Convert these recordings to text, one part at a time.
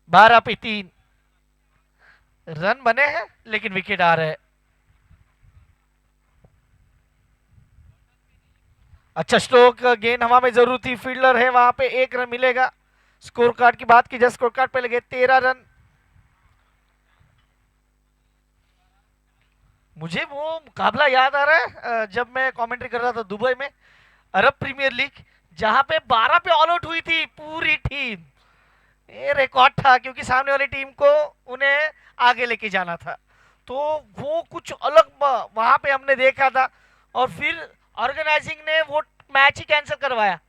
12 पे 3 रन बने हैं लेकिन विकेट आ रहे हैं। अच्छा स्ट्रोक, गेंद हवा में जरूर थी, फील्डर है वहां पे, 1 रन मिलेगा। स्कोर कार्ड की बात की जाए, स्कोर कार्ड पे लगे 13 रन। मुझे वो मुकाबला याद आ रहा है जब मैं कमेंट्री कर रहा था दुबई में, अरब प्रीमियर लीग, जहां पे 12 पे ऑल आउट हुई थी पूरी टीम। ये रिकॉर्ड था क्योंकि सामने वाली टीम को उन्हें आगे लेके जाना था। तो वो कुछ अलग वहां पे हमने देखा था। और फिर ऑर्गेनाइजिंग ने वो मैच ही कैंसिल करवाया।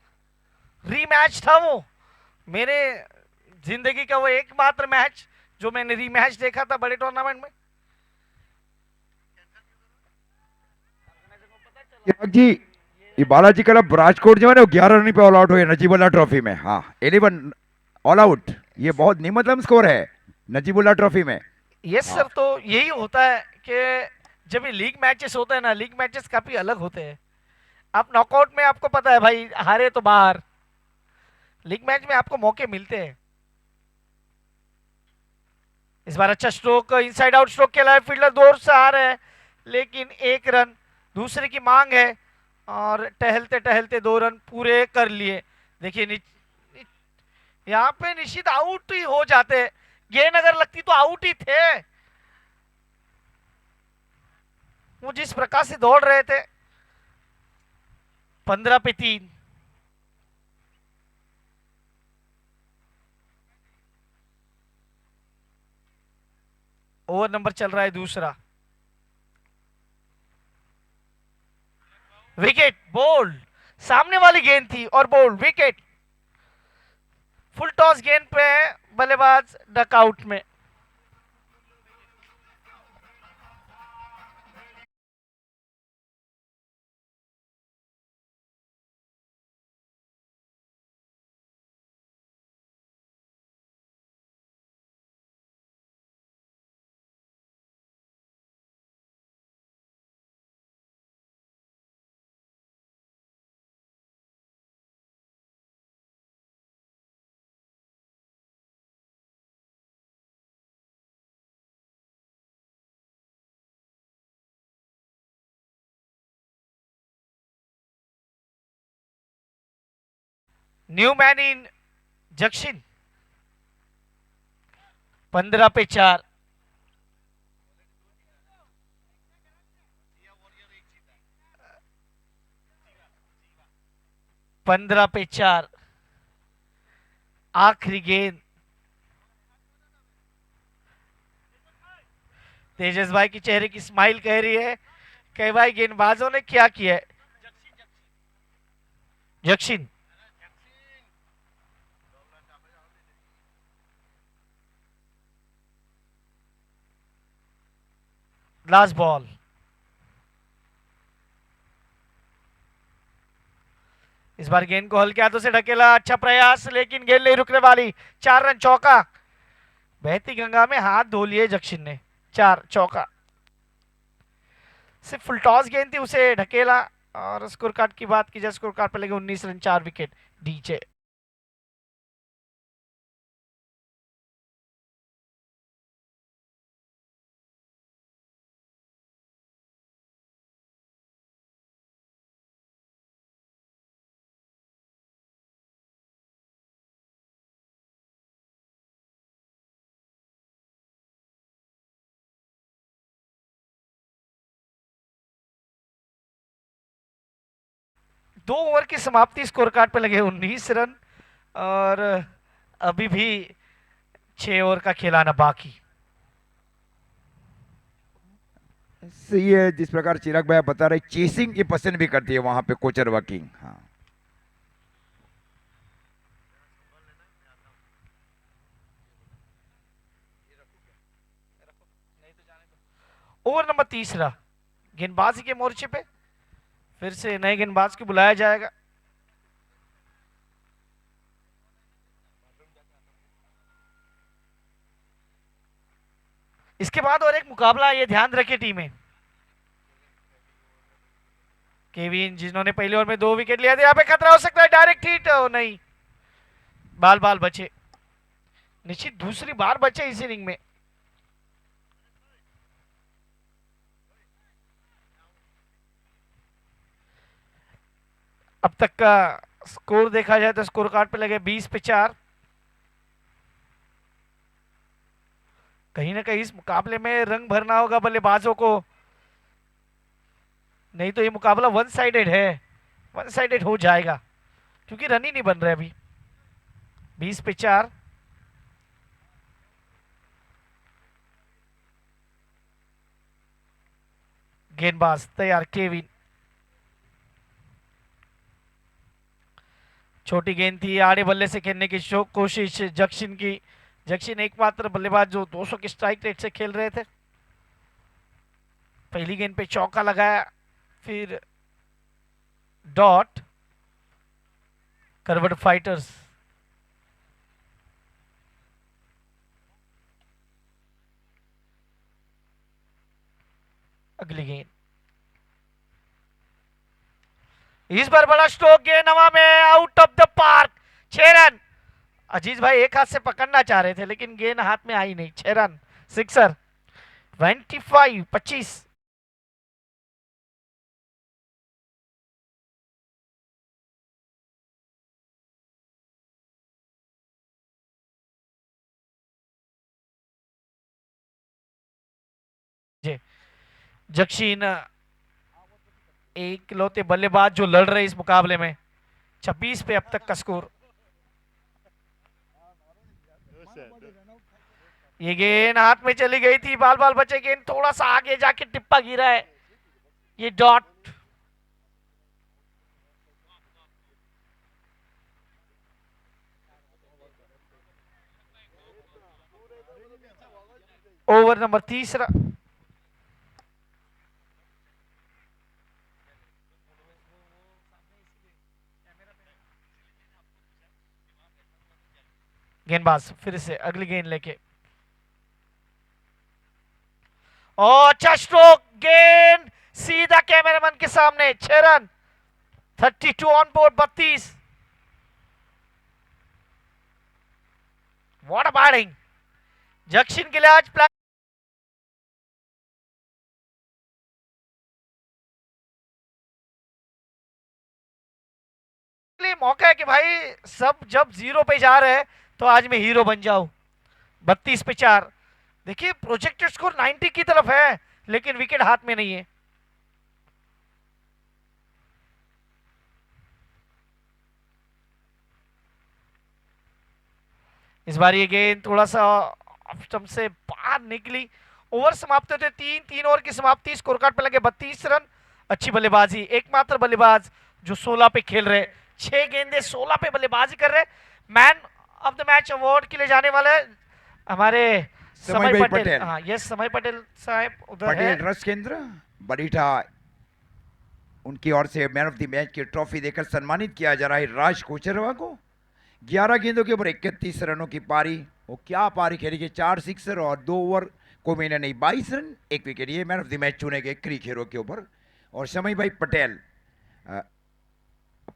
रीमैच था वो, मेरे जिंदगी का वो एकमात्र मैच जो मैंने रीमैच देखा था बड़े टूर्नामेंट में। चिराग जी, ये बालाजी क्लब राजकोट जो है ना, 11 रन पे ऑल आउट हुए नजीबुल्ला ट्रॉफी में। हाँ, 11 ऑल आउट। ये बहुत निम्नतम स्कोर है नजीबुल्ला ट्रॉफी में। यस हाँ सर, तो यही होता है कि जब ये लीग मैचेस होते हैं ना, लीग मैचेस काफी अलग होते हैं। आप नॉकआउट में आपको पता है भाई, हारे तो बाहर, लीग मैच में आपको मौके मिलते हैं। इस बार अच्छा स्ट्रोक, इनसाइड आउट स्ट्रोक खेला है, फील्डर दूर से आ रहे हैं लेकिन 1 रन दूसरे की मांग है। और टहलते टहलते 2 रन पूरे कर लिए। देखिए यहाँ पे निश्चित आउट ही हो जाते, गेंद अगर लगती तो आउट ही थे। वो जिस प्रकार से दौड़ रहे थे। 15 पे 3। ओवर नंबर चल रहा है दूसरा। विकेट, बोल्ड, सामने वाली गेंद थी और बोल्ड विकेट। फुल टॉस गेंद पे बल्लेबाज डकआउट में। New man in junction. 15 पे 4। 15 पे 4, आखिरी गेंद। तेजस भाई की चेहरे की स्माइल कह रही है कि भाई गेंदबाजों ने क्या किया है। Junction, last ball. इस बार गेंद को हल्के हाथों से ढकेला, अच्छा प्रयास लेकिन गेंद नहीं रुकने वाली। 4 रन चौका। बहती गंगा में हाथ धो लिए जंक्शन ने। 4 चौका। सिर्फ फुल टॉस गेंद थी, उसे ढकेला। और स्कोर कार्ड की बात की जाए, स्कोर कार्ड पे लगे 19 रन, 4 विकेट डीजे। 2 ओवर की समाप्ति, स्कोर कार्ड पे लगे 19 रन। और अभी भी 6 ओवर का खिलाना बाकी। सही है, जिस प्रकार चिराग भाई बता रहे, चेसिंग ये पसंद भी करती है वहां पे कोचर वर्किंग। हाँ। ओवर नंबर तीसरा, गेंदबाजी के मोर्चे पे फिर से नए गेंदबाज को बुलाया जाएगा। इसके बाद और एक मुकाबला, ये ध्यान रखे टीमें। केविन जिन्होंने पहले ओवर में 2 विकेट लिया था, यहाँ पे खतरा हो सकता है, डायरेक्ट हिट। नहीं, बाल बाल बचे। निश्चित दूसरी बार बचे इस इनिंग में। अब तक का स्कोर देखा जाए तो स्कोर कार्ड पे लगे 20 पे 4। कहीं ना कहीं इस मुकाबले में रंग भरना होगा बल्लेबाजों को, नहीं तो ये मुकाबला वन साइडेड है, वन साइडेड हो जाएगा क्योंकि रन ही नहीं बन रहे अभी। 20 पे 4। गेंदबाज तैयार केविन। छोटी गेंद थी, आड़े बल्ले से खेलने की कोशिश जक्शिन की। जक्शिन एकमात्र बल्लेबाज जो 200 के स्ट्राइक रेट से खेल रहे थे। पहली गेंद पे चौका लगाया, फिर डॉट। करवट फाइटर्स। अगली गेंद, इस बार बड़ा स्ट्रोक, गेंद हवा में, out of the park. 6 run. Aziz भाई एक हाथ से पकड़ना चाह रहे थे लेकिन गेंद हाथ में आई नहीं। 6 रन, सिक्सर। 25। जक्शीन एक लौते बल्लेबाज जो लड़ रहे इस मुकाबले में। 26 पे अब तक का स्कोर। ये गेंद हाथ में चली गई थी, बाल बाल बचे, गेंद थोड़ा सा आगे जाके टिप्पा गिरा है। ये डॉट। ओवर नंबर तीसरा। गेंदबाज फिर से अगली गेंद लेके, और अच्छा स्ट्रोक, गेंद सीधा कैमरामैन के सामने। 6 run. 32 on board. 32। What a batting. जक्शिन के लिए आज प्लान मौका है कि भाई सब जब जीरो पे जा रहे हैं तो आज मैं हीरो बन जाऊं। 32 पे 4। देखिए प्रोजेक्टेड स्कोर 90 की तरफ है लेकिन विकेट हाथ में नहीं है। इस बार ये गेंद थोड़ा सा ऑफ स्टंप से बाहर निकली। ओवर समाप्त होते 3 ओवर की समाप्ति। स्कोर कार्ड पे लगे 32 रन। अच्छी बल्लेबाजी, एकमात्र बल्लेबाज जो 16 पे खेल रहे, 6 गेंदे 16 पे बल्लेबाजी कर रहे। Man of the match award के लिए जाने वाले हमारे समय समय भाई पटेल। पटेल। हाँ यस, समय पटेल साहब उधर है। पटेल रस केंद्र बरीठा, उनकी ओर से मैन ऑफ द मैच की ट्रॉफी देकर सम्मानित किया जा रहा है राज कोचरवा को। 11 गेंदों के ऊपर 31 रनों की पारी। वो क्या पारी खेली कि 4 सिक्सर और 2 ओवर को मैंने नहीं, 22 रन, 1 विकेट। ये मैन ऑफ द मैच चुने गए क्रिक हीरो के ऊपर। और समय भाई पटेल,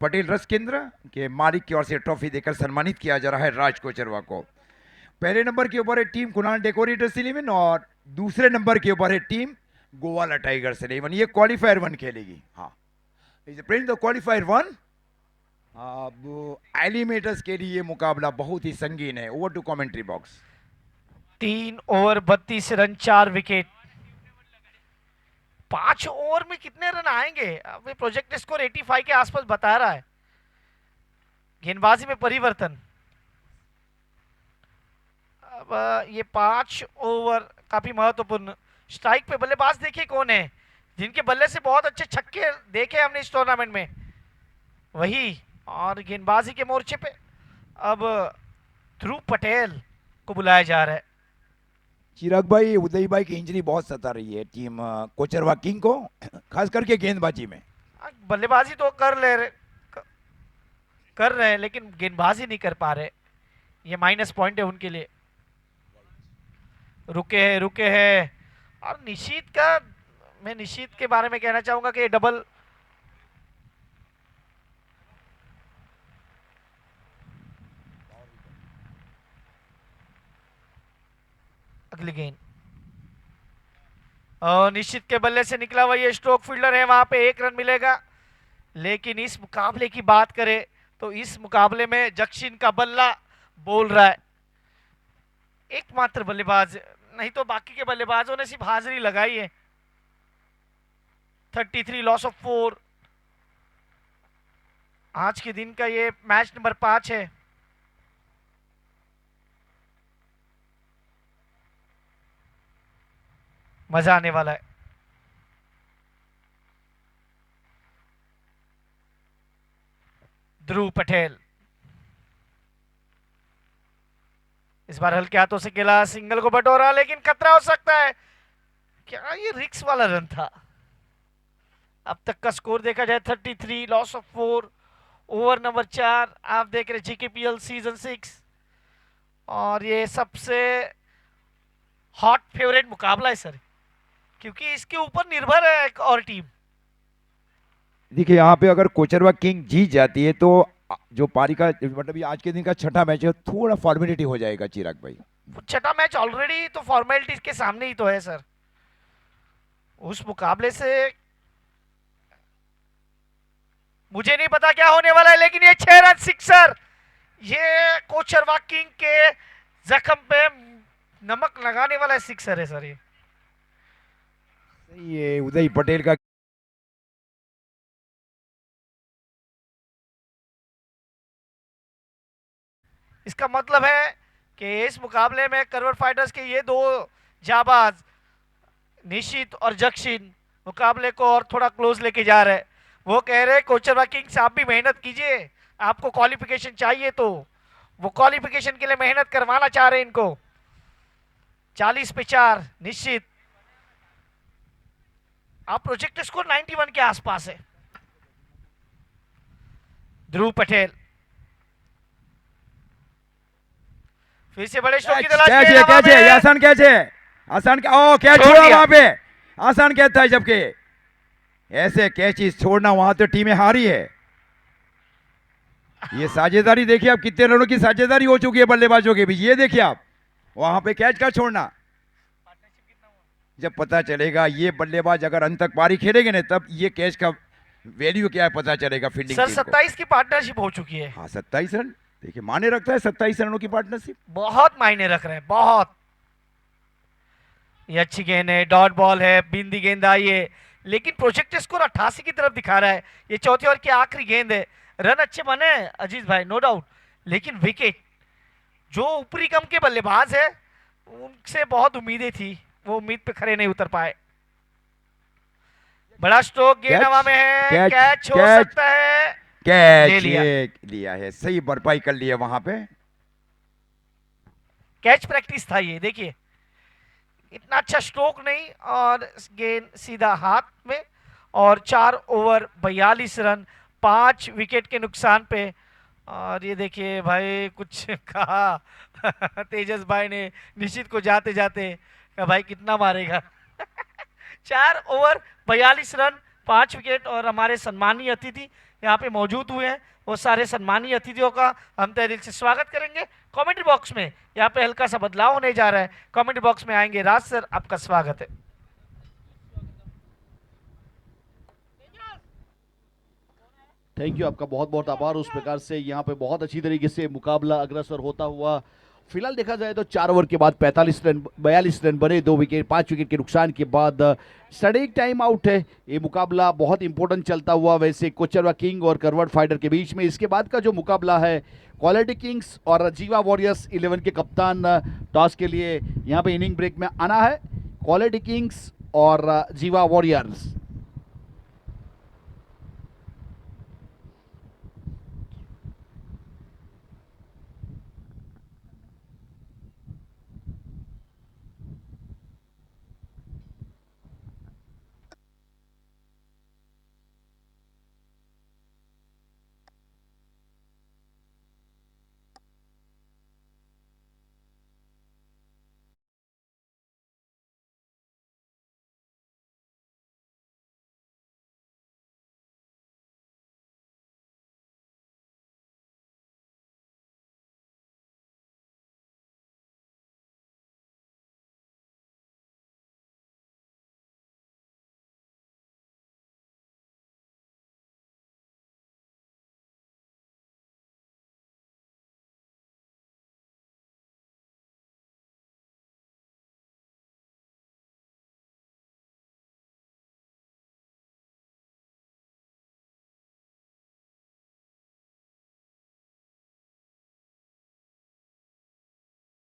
पटेल रस केंद्र के मालिक की ओर से ट्रॉफी देकर सम्मानित किया जा रहा है राज कोचरवा को। पहले नंबर के ऊपर है टीम कुणाल डेकोरेटर्स 11 और दूसरे नंबर के ऊपर है टीम गोवाला टाइगर्स 11। ये क्वालिफायर 1 खेलेगी। हाँ, इज प्लेइंग द क्वालिफायर 1। अब एलिमेटर्स के लिए मुकाबला बहुत ही संगीन है। Over to commentary box. 3 over 32 run, 4 wicket. 5 over में कितने रन आएंगे? अभी प्रोजेक्ट स्कोर 85 के आसपास बता रहा है। गेंदबाजी में परिवर्तन। अब ये 5 ओवर काफी महत्वपूर्ण। स्ट्राइक पे बल्लेबाज देखिए कौन है, जिनके बल्ले से बहुत अच्छे छक्के देखे हमने इस टूर्नामेंट में, वही। और गेंदबाजी के मोर्चे पे अब ध्रुव पटेल को बुलाया जा रहा है। चिराग भाई, उदय भाई की इंजरी बहुत सता रही है टीम कोचरवा किंग को, खास करके गेंदबाजी में। बल्लेबाजी तो कर रहे हैं लेकिन गेंदबाजी नहीं कर पा रहे। ये माइनस पॉइंट है उनके लिए। रुके हैं। और निशीत का, मैं निशीत के बारे में कहना चाहूंगा कि डबल अगली गेंद और निश्चित के बल्ले से निकला हुआ ये स्ट्रोक फील्डर है, वहां पे 1 रन मिलेगा। लेकिन इस मुकाबले की बात करें तो इस मुकाबले में जक्शिन का बल्ला बोल रहा है, एकमात्र बल्लेबाज, नहीं तो बाकी के बल्लेबाजों ने सिर्फ हाजिरी लगाई है। 33 लॉस ऑफ 4। आज के दिन का ये मैच नंबर 5 है। मजा आने वाला है। ध्रुव पटेल इस बार हल्के हाथों से खेला, सिंगल को बटोरा, लेकिन खतरा हो सकता है। क्या ये रिक्स वाला रन था? अब तक का स्कोर देखा जाए 33 लॉस ऑफ 4, ओवर नंबर 4। आप देख रहे जीकेपीएल सीजन 6 और ये सबसे हॉट फेवरेट मुकाबला है सर, क्योंकि इसके ऊपर निर्भर है एक और टीम। देखिए यहाँ पे अगर कोचरवा किंग जीत जाती है तो जो पारी का मतलब ये आज के दिन का छठा मैच है, थोड़ा फॉर्मेलिटी हो जाएगा चिराग भाई। छठा मैच ऑलरेडी तो फॉर्मेलिटीज के सामने ही तो है सर। उस मुकाबले से मुझे नहीं पता क्या होने वाला है, लेकिन ये 6 रन सिक्सर, ये कोचरवा किंग के जख्म पे नमक लगाने वाला सिक्सर है सर। ये उदय पटेल का इसका मतलब है कि इस मुकाबले में करवट फाइटर्स के ये दो जाबाज निशित और जक्शिन मुकाबले को और थोड़ा क्लोज लेके जा रहे हैं। वो कह रहे हैं कोचरवा किंग्स आप भी मेहनत कीजिए, आपको क्वालिफिकेशन चाहिए, तो वो क्वालिफिकेशन के लिए मेहनत करवाना चाह रहे हैं इनको। 40 पे 4 निश्चित। आप प्रोजेक्ट स्कोर 91 के आसपास है। ध्रुव पटेल फिर से बड़े स्ट्रोक की तलाश कैच है, कैच है, आसान कैच है, आसान ओ कैच छोड़ छोड़ा दिया। वहां पे, आसान कैच था, जबकि ऐसे कैचेस छोड़ना वहां तो टीमें हारी है। ये साझेदारी देखिए आप, कितने रनों की साझेदारी हो चुकी है बल्लेबाजों के बीच, ये देखिए आप, वहां पे कैच का छोड़ना। जब पता चलेगा ये बल्लेबाज अगर अंत तक पारी खेलेंगे ना, तब ये कैच का वैल्यू क्या है पता चलेगा फील्डिंग सर टीम को। 27 की पार्टनरशिप हो चुकी है। हाँ 27 रन, देखिए माने रखता है 27 रनों की पार्टनरशिप। बहुत मायने रख रहे हैं, बहुत। ये अच्छी गेंद है, डॉट बॉल है, बिंदी गेंद आई है, लेकिन प्रोजेक्ट स्कोर 88 की तरफ दिखा रहा है। ये चौथे ओवर की आखिरी गेंद है। रन अच्छे बने अजीज भाई, नो डाउट, लेकिन विकेट, जो ऊपरी कम के बल्लेबाज है उनसे बहुत उम्मीदें थी, वो उम्मीद पे खड़े नहीं उतर पाए। बड़ा स्ट्रोक गेंद हवा में है, कैच हो सकता है, कैच ले लिया। लिया है, सही भरपाई कर लिया वहां पे। कैच प्रैक्टिस था ये, देखिए इतना अच्छा स्ट्रोक नहीं, और गेंद सीधा हाथ में, और 4 ओवर 42 रन 5 विकेट के नुकसान पे। और ये देखिए भाई कुछ कहा तेजस भाई ने निश्चित को जाते जाते, कहा भाई कितना मारेगा 4 ओवर 42 रन 5 विकेट। और हमारे सम्मानीय अतिथि यहाँ पे मौजूद हुए हैं, वो सारे सम्मानीय अतिथियों का हम तहे दिल से स्वागत करेंगे। कमेंट्री बॉक्स में यहाँ पे हल्का सा बदलाव होने जा रहा है, कमेंट्री बॉक्स में आएंगे। राज सर आपका स्वागत है। थैंक यू, आपका बहुत बहुत आभार। उस प्रकार से यहाँ पे बहुत अच्छी तरीके से मुकाबला अग्रसर होता हुआ, फिलहाल देखा जाए तो 4 ओवर के बाद 42 रन बने, 2 विकेट 5 विकेट के नुकसान के बाद सटीक टाइम आउट है। ये मुकाबला बहुत इंपॉर्टेंट चलता हुआ वैसे कोचरवा किंग और करवट फाइटर के बीच में। इसके बाद का जो मुकाबला है क्वालिटी किंग्स और जीवा वॉरियर्स 11 के कप्तान टॉस के लिए यहाँ पे इनिंग ब्रेक में आना है, क्वालिटी किंग्स और जीवा वॉरियर्स।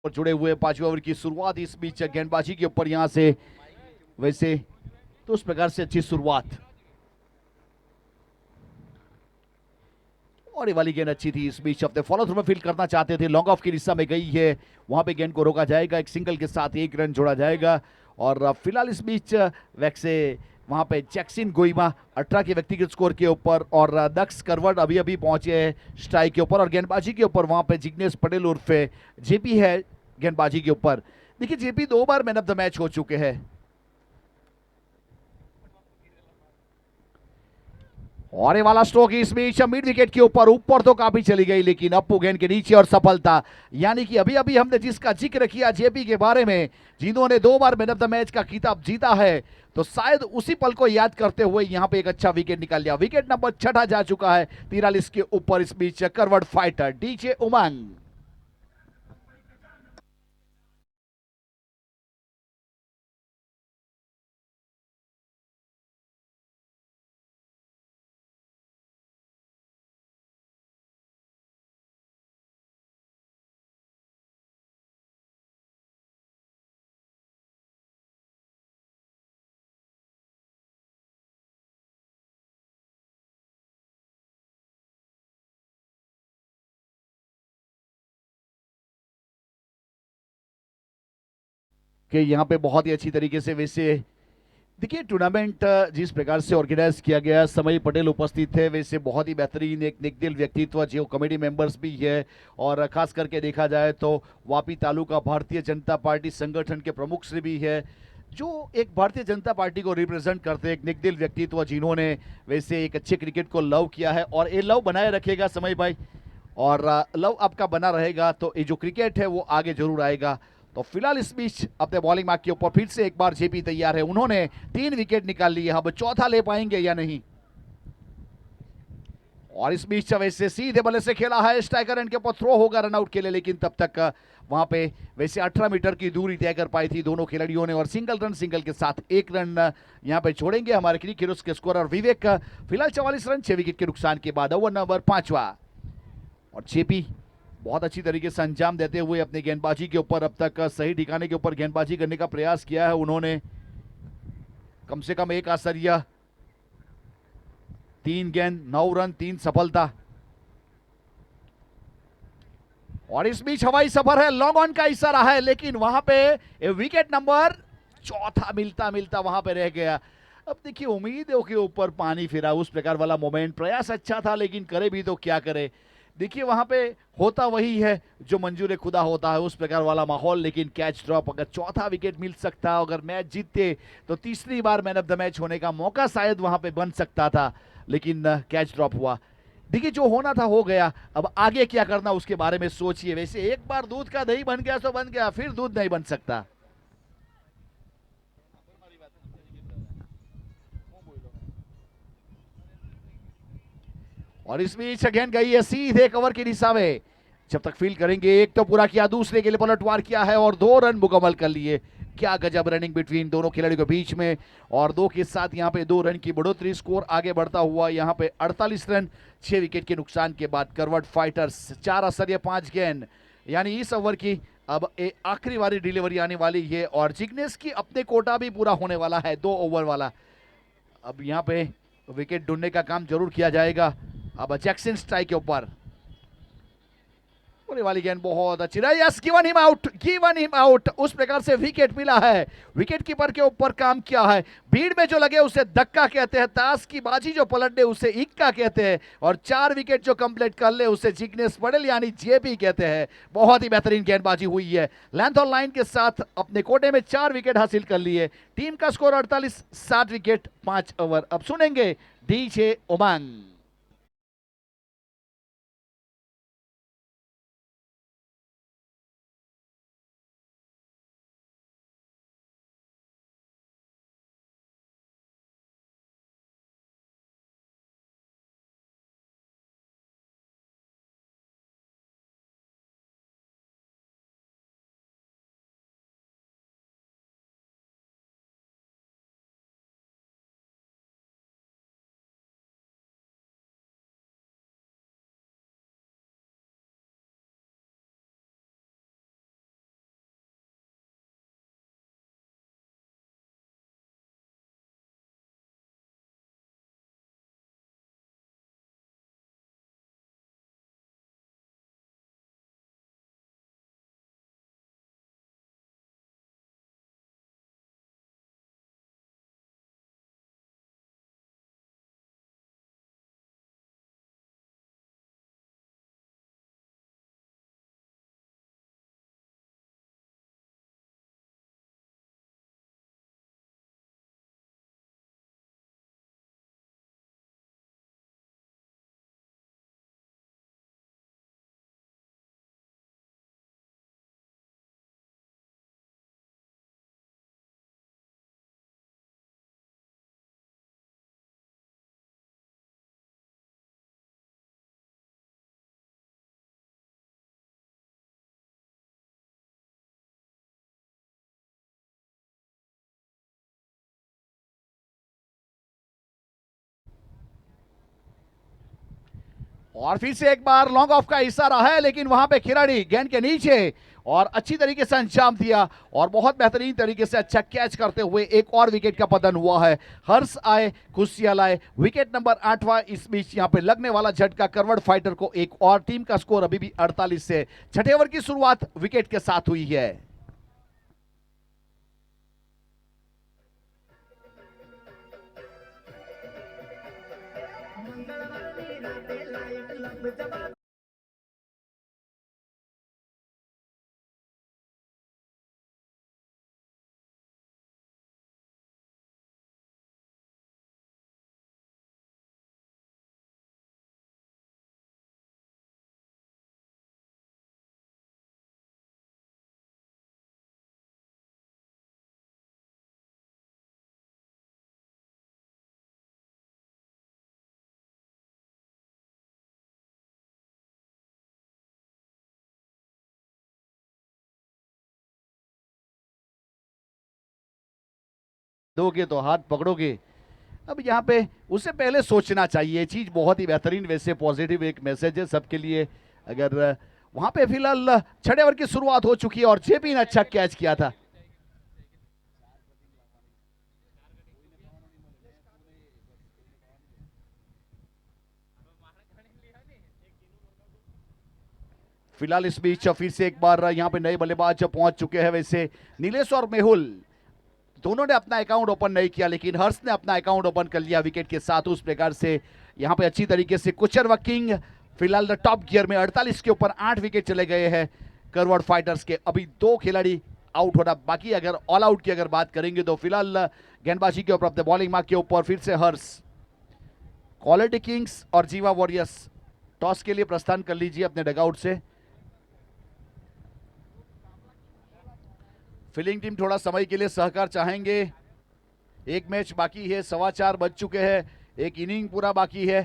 और जुड़े हुए 5वें ओवर की शुरुआत इस बीच गेंदबाजी के ऊपर यहां से वैसे तो उस प्रकार से अच्छी शुरुआत और ये वाली गेंद अच्छी थी। इस बीच अपने फॉलो थ्रू में फील्ड करना चाहते थे, लॉन्ग ऑफ की दिशा में गई है, वहां पे गेंद को रोका जाएगा, एक सिंगल के साथ एक रन जोड़ा जाएगा। और फिलहाल इस बीच वैसे वहां पे जैक्सिन गोइमा 18 के व्यक्तिगत स्कोर के ऊपर और दक्ष करवट अभी अभी पहुंचे हैं स्ट्राइक के ऊपर और गेंदबाजी के ऊपर वहां पे जिग्नेश पटेल उर्फे जेपी है गेंदबाजी के ऊपर। देखिए JP 2 bar man of the match हो चुके हैं और ये वाला स्ट्रोक इस बीच मिड विकेट के ऊपर तो काफी चली गई लेकिन अप्पू गेंद के नीचे और सफलता। यानी कि अभी अभी हमने जिसका जिक्र किया जेपी के बारे में, जिन्होंने 2 बार मैन ऑफ द मैच का खिताब जीता है, तो शायद उसी पल को याद करते हुए यहां पे एक अच्छा विकेट निकाल लिया। विकेट नंबर 6 जा चुका है 43 के ऊपर इस बीच करवट फाइटर डीजे उमंग। कि यहाँ पे बहुत ही अच्छी तरीके से वैसे देखिए टूर्नामेंट जिस प्रकार से ऑर्गेनाइज किया गया, समय पटेल उपस्थित थे, वैसे बहुत ही बेहतरीन एक निकदिल व्यक्तित्व जो कमेटी मेंबर्स भी है और खास करके देखा जाए तो वापी तालुका भारतीय जनता पार्टी संगठन के प्रमुख श्री भी है, जो एक भारतीय जनता पार्टी को रिप्रेजेंट करते एक निकदिल व्यक्तित्व जिन्होंने वैसे एक अच्छे क्रिकेट को लव किया है और ये लव बनाए रखेगा समय भाई। और लव आपका बना रहेगा तो ये जो क्रिकेट है वो आगे जरूर आएगा। तो फिलहाल इस बीच अपने बॉलिंग मार्क के ऊपर फिर से एक बार जेपी तैयार है, उन्होंने 3 विकेट निकाल लिए, अब चौथा ले पाएंगे या नहीं। और इस बीच वैसे सीधे बल्ले से खेला है, स्ट्राइकर एंड के ऊपर थ्रो होगा रनआउट के लिए, लेकिन तब तक वहां पे वैसे 18 मीटर की दूरी तय कर पाई थी दोनों खिलाड़ियों ने और सिंगल के साथ एक रन यहां पे छोड़ेंगे हमारे क्रिकेट हीरोज के स्कोरर विवेक। फिलहाल 44 रन 6 विकेट के नुकसान के बाद ओवर नंबर 5वां और जेपी बहुत अच्छी तरीके से अंजाम देते हुए अपनी गेंदबाजी के ऊपर अब तक सही ठिकाने के ऊपर गेंदबाजी करने का प्रयास किया है उन्होंने। कम से कम एक आसरिया, 3 गेंद 9 रन 3 सफलता। और इस बीच हवाई सफर है, लॉन्ग ऑन का इशारा है, लेकिन वहां पे विकेट नंबर 4 मिलता मिलता वहां पे रह गया। अब देखिए उम्मीदों के ऊपर पानी फिरा, उस प्रकार वाला मोमेंट, प्रयास अच्छा था लेकिन करे भी तो क्या करे। देखिए वहां पे होता वही है जो मंजूर खुदा होता है, उस प्रकार वाला माहौल, लेकिन कैच ड्रॉप। अगर चौथा विकेट मिल सकता, अगर मैच जीतते तो तीसरी बार मैन ऑफ द मैच होने का मौका शायद वहां पे बन सकता था, लेकिन कैच ड्रॉप हुआ। देखिए जो होना था हो गया, अब आगे क्या करना उसके बारे में सोचिए। वैसे एक बार दूध का दही बन गया तो बन गया, फिर दूध नहीं बन सकता। और इस बीच गेंद गई है सीधे कवर की दिशा में, जब तक फील्ड करेंगे। एक तो पूरा किया, दूसरे के लिए पलटवार किया है और 2 रन मुकम्मल कर लिए। क्या गजब रनिंग बिटवीन दोनों खिलाड़ियों के बीच में, और 2 के साथ यहाँ पे 2 रन की बढ़ोतरी, स्कोर आगे बढ़ता हुआ यहाँ पे 48 रन 6 विकेट के नुकसान के बाद करवट फाइटर्स 4 असरिया 5 गेंद, यानी इस ओवर की अब आखिरी वाली डिलीवरी आने वाली है और जिग्नेश की अपने कोटा भी पूरा होने वाला है 2 ओवर वाला। अब यहाँ पे विकेट ढूंढने का काम जरूर किया जाएगा। अब जैक्सन स्ट्राइक के ऊपर, पूरी वाली गेंद बहुत अच्छी रही, यस गिवन हिम आउट। उस प्रकार से विकेट मिला है, विकेट कीपर के ऊपर काम किया है। भीड़ में जो लगे उसे धक्का कहते हैं, ताश की बाजी जो पलट दे उसे इक्का कहते हैं, और 4 विकेट जो कंप्लीट कर ले उसे जिग्नेश पटेल यानी जेपी कहते हैं। बहुत ही बेहतरीन गेंदबाजी हुई है, लेंथ और लाइन के साथ अपने कोटे में 4 विकेट हासिल कर लिए। टीम का स्कोर 48, 7 विकेट 5 ओवर। अब सुनेंगे डीजे उमंग। और फिर से एक बार लॉन्ग ऑफ का इशारा है, लेकिन वहां पे खिलाड़ी गेंद के नीचे और अच्छी तरीके से अंजाम दिया और बहुत बेहतरीन तरीके से अच्छा कैच करते हुए एक और विकेट का पतन हुआ है। हर्ष आए, खुशियाल आए, विकेट नंबर 8वां। इस बीच यहां पे लगने वाला झटका करवट फाइटर को एक और। टीम का स्कोर अभी भी 48 से। छठे ओवर की शुरुआत विकेट के साथ हुई है। दोगे तो हाथ पकड़ोगे। अब यहाँ पे उससे पहले सोचना चाहिए। चीज बहुत ही बेहतरीन, वैसे पॉजिटिव एक मैसेज है सबके लिए। अगर वहां पे फिलहाल छठे ओवर की शुरुआत हो चुकी है और जेपी ने अच्छा कैच किया था। फिलहाल इस बीच फिर से एक बार यहाँ पे नए बल्लेबाज पहुंच चुके हैं। वैसे नीलेश और मेहुल दोनों ने अपना अकाउंट ओपन नहीं किया, लेकिन हर्ष ने अपना अकाउंट ओपन कर लिया विकेट के साथ। उस प्रकार से यहाँ पे अच्छी तरीके से कुचर वर्किंग फिलहाल टॉप गियर में 48 के ऊपर 8 विकेट चले गए हैं करवट फाइटर्स के। अभी 2 खिलाड़ी आउट होना बाकी। अगर ऑल आउट की अगर बात करेंगे तो फिलहाल गेंदबाजी के ऊपर अपने बॉलिंग मार्क के ऊपर फिर से हर्ष। क्वालिटी किंग्स और जीवा वॉरियर्स टॉस के लिए प्रस्थान कर लीजिए अपने डगआउट से। फील्डिंग टीम थोड़ा समय के लिए सहकार चाहेंगे। एक मैच बाकी है, 4:15 बज चुके हैं, एक इनिंग पूरा बाकी है।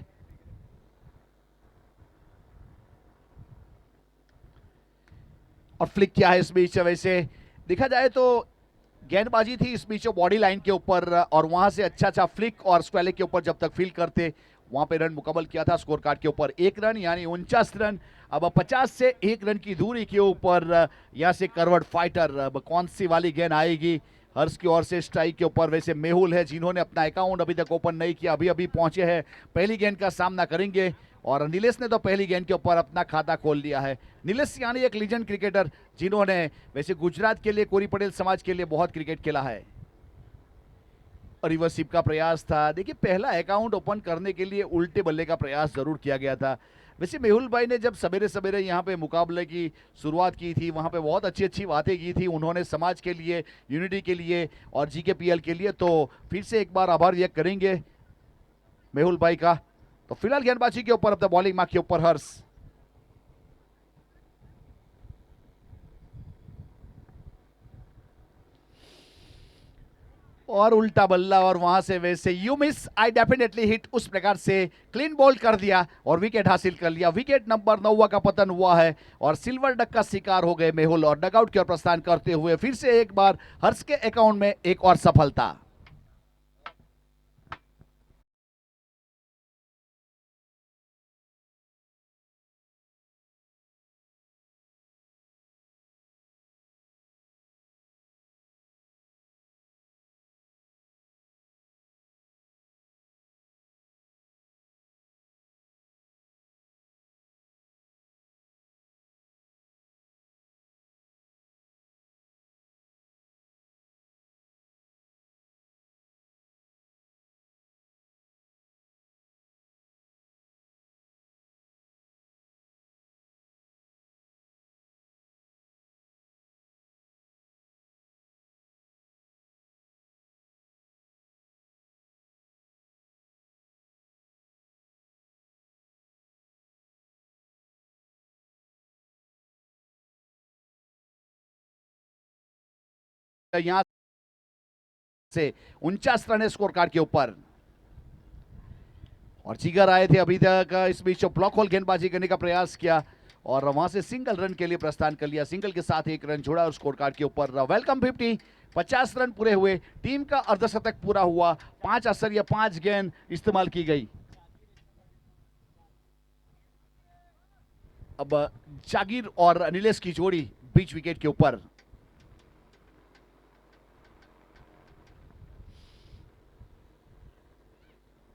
और फ्लिक क्या है इस बीच? वैसे देखा जाए तो गेंदबाजी थी इस बीच बॉडी लाइन के ऊपर और वहां से अच्छा फ्लिक और स्क्वेलिक के ऊपर जब तक फील करते वहां पे रन मुकम्मल किया था। स्कोर कार्ड के ऊपर 1 रन यानी 49 रन। अब 50 से 1 रन की दूरी के ऊपर यहां से करवट फाइटर। अब कौन सी वाली गेंद आएगी? हर्ष की ओर से स्ट्राइक के ऊपर वैसे मेहुल है जिन्होंने अपना अकाउंट अभी तक ओपन नहीं किया, अभी अभी पहुंचे हैं, पहली गेंद का सामना करेंगे। और नीलेश ने तो पहली गेंद के ऊपर अपना खाता खोल लिया है। नीलेश यानी एक लीजेंड क्रिकेटर जिन्होंने वैसे गुजरात के लिए, कोरी पटेल समाज के लिए बहुत क्रिकेट खेला है। रिवर्स स्वीप का प्रयास था। देखिए पहला अकाउंट ओपन करने के लिए उल्टे बल्ले का प्रयास जरूर किया गया था। वैसे मेहुल भाई ने जब सवेरे सवेरे यहाँ पे मुकाबले की शुरुआत की थी वहाँ पे बहुत अच्छी अच्छी बातें की थी उन्होंने समाज के लिए, यूनिटी के लिए और जीकेपीएल के लिए। तो फिर से एक बार आभार व्यक्त करेंगे मेहुल भाई का। तो फिलहाल गेंदबाजी के ऊपर अपने बॉलिंग मार्क के ऊपर हर्ष। और उल्टा बल्ला और वहां से वैसे you miss I definitely hit, उस प्रकार से क्लीन बॉल कर दिया और विकेट हासिल कर लिया। विकेट नंबर 9 का पतन हुआ है और सिल्वर डक का शिकार हो गए मेहुल और डगआउट की ओर प्रस्थान करते हुए फिर से एक बार हर्ष के अकाउंट में एक और सफलता। यहां से 49 रन स्कोर कार्ड के ऊपर और जिगर आए थे अभी तक। इस बीच ब्लॉक होल गेंदबाजी करने का प्रयास किया और वहां से सिंगल रन के लिए प्रस्थान कर लिया। सिंगल के साथ 1 रन छोड़ा और स्कोर कार्ड के ऊपर वेलकम 50। 50 रन पूरे हुए, टीम का अर्धशतक पूरा हुआ, 5 असर या 5 गेंद इस्तेमाल की गई। अब जागीर और नीलेश की जोड़ी बीच विकेट के ऊपर।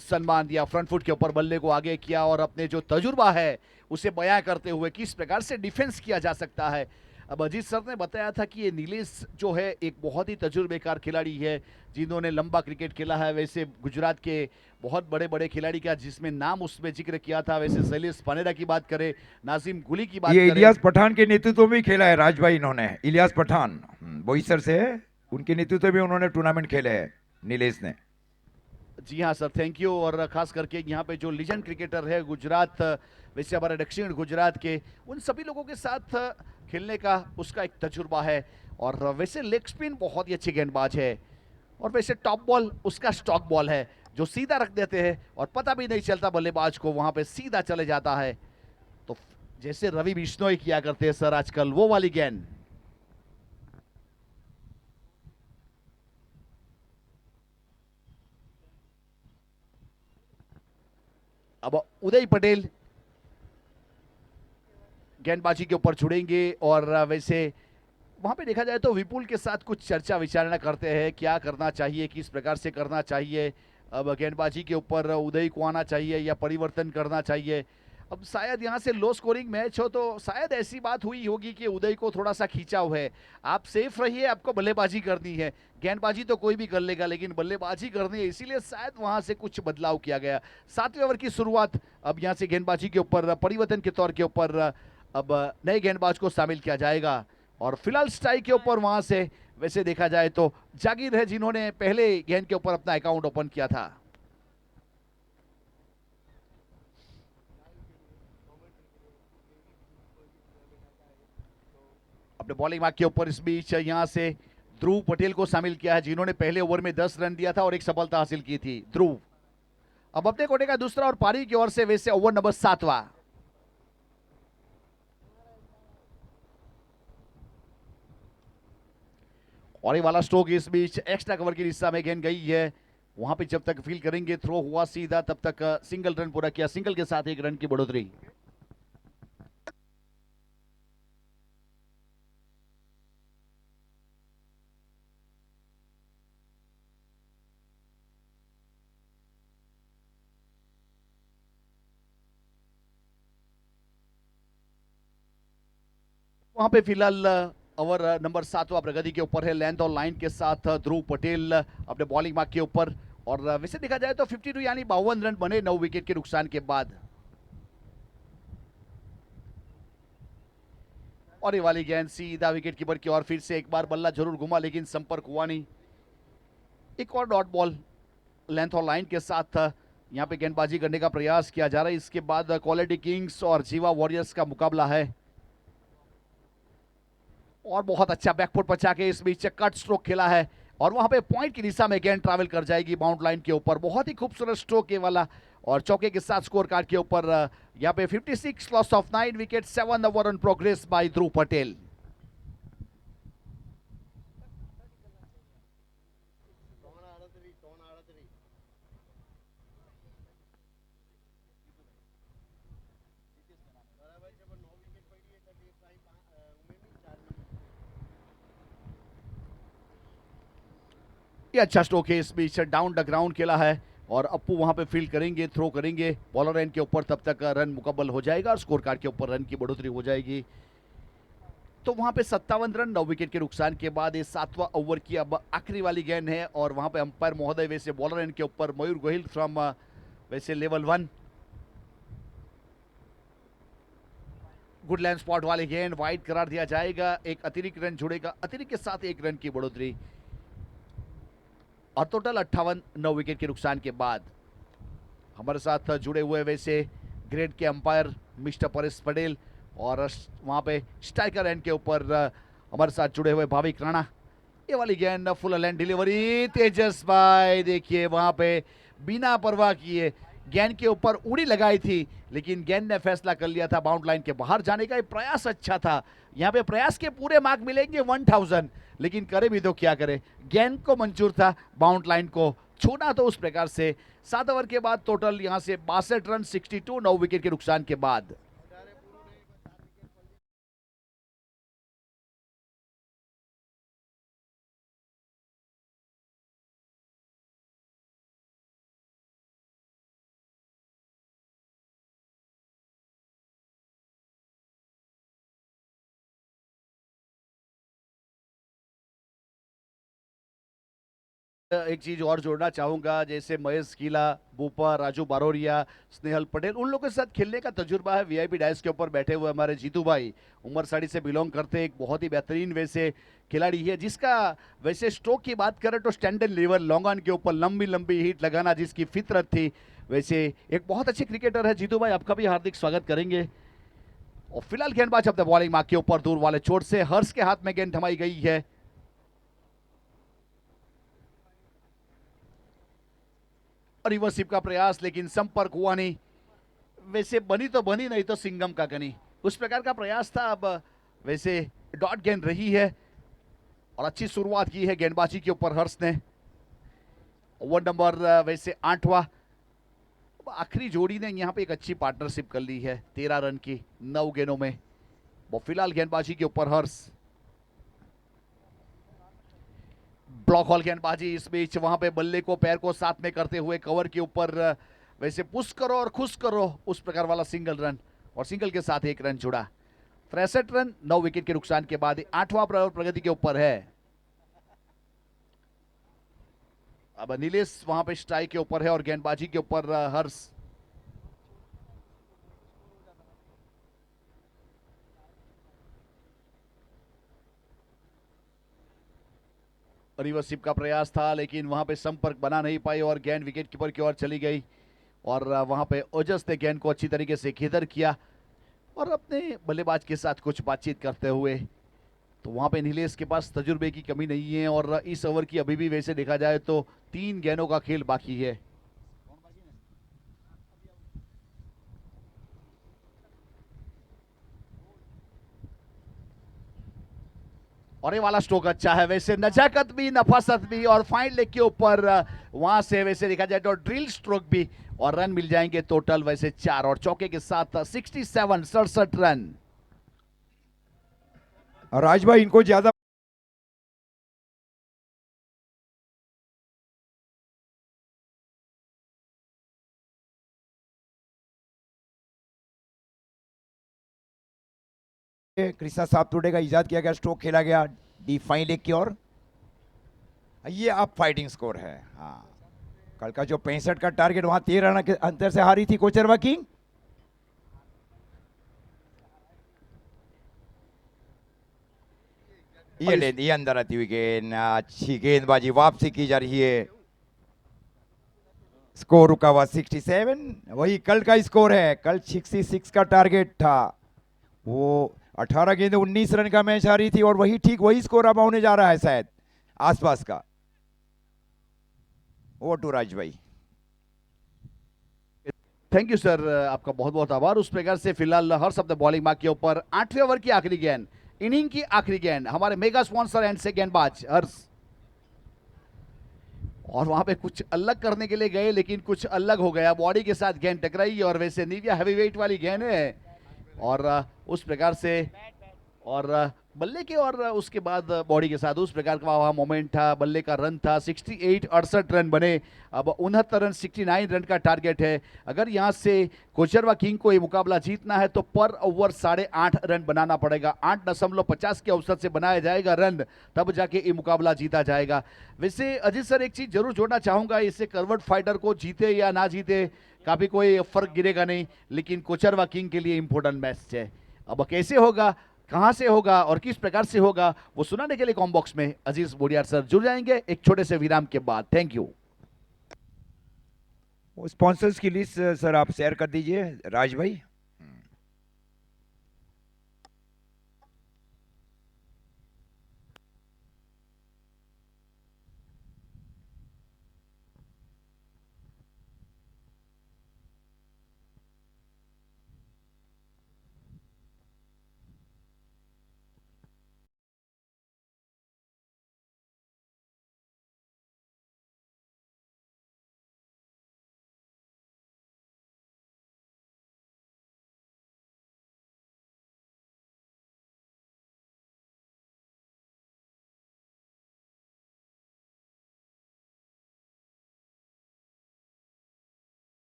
सन्मान दिया, फ्रंट फुट के ऊपर बल्ले को आगे किया और अपने जो तजुर्बा है उसे बयां करते हुए किस प्रकार से डिफेंस किया जा सकता है। अब अजीत सर ने बताया था कि ये नीलेश जो है एक बहुत ही तजुर्बेकार खिलाड़ी है जिन्होंने लंबा क्रिकेट खेला है। वैसे गुजरात के बहुत बड़े बड़े खिलाड़ी का जिसमें नाम उसमें जिक्र किया था, वैसे शैलेश पानेरा की बात करें, नाजिम गुली की बात ये करें। इलियास पठान के नेतृत्व में खेला है राज भाई, इन्होंने इलियास पठान बोईसर से है, उनके नेतृत्व में उन्होंने टूर्नामेंट खेले हैं नीलेश ने। जी हाँ सर, थैंक यू। और खास करके यहाँ पे जो लीजेंड क्रिकेटर है गुजरात, वैसे हमारे दक्षिण गुजरात के, उन सभी लोगों के साथ खेलने का उसका एक तजुर्बा है। और वैसे लेग स्पिन बहुत ही अच्छी गेंदबाज है और वैसे टॉप बॉल उसका स्टॉक बॉल है जो सीधा रख देते हैं और पता भी नहीं चलता बल्लेबाज को, वहां पे सीधा चले जाता है। तो जैसे रवि बिश्नोई किया करते हैं सर आजकल, वो वाली गेंद। अब उदय पटेल गेंदबाजी के ऊपर छुड़ेंगे और वैसे वहां पे देखा जाए तो विपुल के साथ कुछ चर्चा विचारणा करते हैं क्या करना चाहिए, किस प्रकार से करना चाहिए। अब गेंदबाजी के ऊपर उदय को आना चाहिए या परिवर्तन करना चाहिए। अब शायद यहाँ से लो स्कोरिंग मैच हो तो शायद ऐसी बात हुई होगी कि उदय को थोड़ा सा खींचाव है, आप सेफ रहिए, आपको बल्लेबाजी करनी है। गेंदबाजी तो कोई भी कर लेगा लेकिन बल्लेबाजी करनी है, इसीलिए शायद वहां से कुछ बदलाव किया गया। 7वें ओवर की शुरुआत, अब यहाँ से गेंदबाजी के ऊपर परिवर्तन के तौर के ऊपर अब नए गेंदबाज को शामिल किया जाएगा। और फिलहाल स्ट्राइक के ऊपर वहां से वैसे देखा जाए तो जागीर है जिन्होंने पहले गेंद के ऊपर अपना अकाउंट ओपन किया था। अपने बॉलिंग मार्क के ऊपर इस बीच यहां से ध्रुव पटेल को शामिल किया है जिन्होंने पहले ओवर में 10 रन दिया था और एक सफलता हासिल की थी। ध्रुव अब अपने कोटे का दूसरा और पारी की ओर से वैसे ओवर नंबर 7वां। और ये वाला स्ट्रोक इस बीच एक्स्ट्रा कवर की दिशा में गेंद गई है, वहां पे जब तक फील करेंगे थ्रो हुआ सीधा तब तक सिंगल रन पूरा किया, सिंगल के साथ 1 रन की बढ़ोतरी। वहां पे फिलहाल ओवर नंबर 7वां प्रगति के ऊपर है, लेंथ और लाइन के साथ ध्रुव पटेल अपने बॉलिंग मार्क के ऊपर। और वैसे देखा जाए तो 52 यानी 52 रन बने 9 विकेट के नुकसान के बाद। और ये वाली गेंद सीधा विकेट कीपर की ओर, फिर से एक बार बल्ला जरूर घुमा लेकिन संपर्क हुआ नहीं। एक और डॉट बॉल लेंथ और लाइन के साथ यहाँ पे गेंदबाजी करने का प्रयास किया जा रहा है। इसके बाद क्वालिटी किंग्स और जीवा वॉरियर्स का मुकाबला है। और बहुत अच्छा बैकफुट बचा के इस बीच कट स्ट्रोक खेला है और वहां पे पॉइंट की दिशा में गेंद ट्रैवल कर जाएगी बाउंड लाइन के ऊपर। बहुत ही खूबसूरत स्ट्रोक ये वाला और चौके के साथ स्कोर कार्ड के ऊपर यहाँ पे 56 loss of 9 wicket, 7 over on progress by Dhruv Patel. ये अच्छा स्ट्रोक है, इस बीच डाउन द ग्राउंड खेला है और अप्पू वहां पे फील्ड करेंगे, थ्रो करेंगे बॉलर एंड के ऊपर, तब तक रन मुकम्मल हो जाएगा और स्कोर कार्ड के ऊपर रन की बढ़ोतरी हो जाएगी। तो वहां पे 57 रन 9 विकेट के नुकसान के बाद ये 7वां ओवर की अब आखिरी वाली गेंद है और वहां पे अंपायर महोदय वैसे बॉलर एंड के ऊपर मयूर गोहिल फ्रॉम वैसे लेवल 1 गुड लैंड स्पॉट वाली गेंद वाइड करार दिया जाएगा, एक अतिरिक्त रन जुड़ेगा, अतिरिक्त के साथ 1 रन की बढ़ोतरी और टोटल 58 9 विकेट के नुकसान के बाद। हमारे साथ जुड़े हुए वैसे ग्रेड के अंपायर मिस्टर परेश पटेल और वहां पे स्ट्राइकर एंड के ऊपर हमारे साथ जुड़े हुए भाविक राणा। ये वाली गेंद फुल लैंड डिलीवरी, तेजस भाई देखिए वहां पे बिना परवाह किए गेंद के ऊपर उड़ी लगाई थी लेकिन गेंद ने फैसला कर लिया था बाउंड लाइन के बाहर जाने का। प्रयास अच्छा था, यहाँ पे प्रयास के पूरे मार्क मिलेंगे 1000, लेकिन करे भी तो क्या करे, गेंद को मंजूर था बाउंड लाइन को छूना। तो उस प्रकार से 7 ओवर के बाद टोटल यहाँ से 62 रन 62 9 विकेट के नुकसान के बाद। एक चीज और जोड़ना चाहूंगा, जैसे महेश कीला, बूपा, राजू बारोरिया, स्नेहल पटेल, उन लोगों के साथ खेलने का तजुर्बा है। वीआईपी डाइस के ऊपर बैठे हुए हमारे जीतू भाई उमरसाड़ी से बिलोंग करते हैं, एक बहुत ही बेहतरीन वैसे खिलाड़ी है, जिसका वैसे स्ट्रोक की बात करें तो स्टैंडर्ड लेवल लॉन्ग ऑन के ऊपर लंबी लंबी हिट लगाना जिसकी फितरत थी, वैसे एक बहुत अच्छे क्रिकेटर है। जीतू भाई, आपका भी हार्दिक स्वागत करेंगे। और फिलहाल गेंदबाज अपने बॉलिंग मार्क के ऊपर दूर वाले चोट से हर्ष के हाथ में गेंद थमाई गई है। रिवर्सिप का प्रयास, लेकिन संपर्क हुआ नहीं। वैसे बनी तो बनी, नहीं तो सिंगम का गनी, उस प्रकार का प्रयास था। अब वैसे डॉट गेंद रही है और अच्छी शुरुआत की है गेंदबाजी के ऊपर हर्ष ने। ओवर नंबर वैसे 8वां। आखिरी जोड़ी ने यहां पे एक अच्छी पार्टनरशिप कर ली है 13 रन की 9 गेंदों में। वो फिलहाल गेंदबाजी के ऊपर हर्ष। ब्लॉक हॉल गेंदबाजी, इस बीच वहां पे बल्ले को पैर को साथ में करते हुए कवर के ऊपर वैसे पुश करो और खुश करो, उस प्रकार वाला सिंगल रन, और सिंगल के साथ एक रन जुड़ा। 63 रन 9 विकेट के नुकसान के बाद 8वां प्रगति के ऊपर है। अब नीलेश वहां पे स्ट्राइक के ऊपर है और गेंदबाजी के ऊपर हर्ष। रिवर्सिप का प्रयास था, लेकिन वहां पे संपर्क बना नहीं पाई और गेंद विकेट कीपर की ओर चली गई। और वहां पे ओजस ने गेंद को अच्छी तरीके से खिदर किया और अपने बल्लेबाज के साथ कुछ बातचीत करते हुए। तो वहां पे नीलेश के पास तजुर्बे की कमी नहीं है और इस ओवर की अभी भी वैसे देखा जाए तो 3 गेंदों का खेल बाकी है। और ये वाला स्ट्रोक अच्छा है, वैसे नजाकत भी नफासत भी और फाइन लेग के ऊपर वहां से वैसे देखा जाए तो ड्रिल स्ट्रोक भी, और रन मिल जाएंगे टोटल वैसे 4 और चौके के साथ 67 रन। और राज भाई इनको ज्यादा कृष्णा साहब टुडे का इजाद किया गया स्ट्रोक खेला गया डी फाइन लेग की ओर। ये अब फाइटिंग स्कोर है। हाँ, कल का जो 65 का टारगेट वहां 13 रन के अंतर से हारी थी कोचरवा किंग। ये अंदर आती हुई गेंद, अच्छी गेंदबाजी, वापसी की जा रही है। स्कोर रुका हुआ 67, वही कल का स्कोर है। कल 66 का टारगेट था, वो 18 गेंद 19 रन का मैच हारी थी और वही ठीक वही स्कोर अब होने जा रहा है शायद आसपास का। ओवर टू राज भाई। थैंक यू सर, आपका बहुत बहुत आभार। उस प्रकार से फिलहाल हर्ष अपने बॉलिंग मार्क के ऊपर 8वें ओवर की आखिरी गेंद, इनिंग की आखिरी गेंद, हमारे मेगा स्पॉन्सर एंड से गेंदबाज हर्ष। और वहां पे कुछ अलग करने के लिए गए, लेकिन कुछ अलग हो गया, बॉडी के साथ गेंद टकराई और वैसे निविया हैवीवेट वाली गेंद है और उस प्रकार से और बल्ले के और उसके बाद बॉडी के साथ उस प्रकार का वहां मोमेंट था। बल्ले का रन था 68 रन बने। अब 69 रन 69 रन का टारगेट है। अगर यहां से कोचरवा किंग को ये मुकाबला जीतना है तो पर ओवर 8.5 रन बनाना पड़ेगा। 8.50 के औसत से बनाया जाएगा रन, तब जाके ये मुकाबला जीता जाएगा। वैसे अजीत सर, एक चीज जरूर जोड़ना चाहूंगा, इससे करवट फाइटर को जीते या ना जीते काफी कोई फर्क गिरेगा नहीं, लेकिन कोचरवा किंग के लिए इंपॉर्टेंट मैच है। अब कैसे होगा, कहां से होगा और किस प्रकार से होगा, वो सुनाने के लिए कॉम बॉक्स में अजीज बोडियार सर जुड़ जाएंगे एक छोटे से विराम के बाद। Thank you. स्पॉन्सर्स की लिस्ट सर आप शेयर कर दीजिए राज भाई।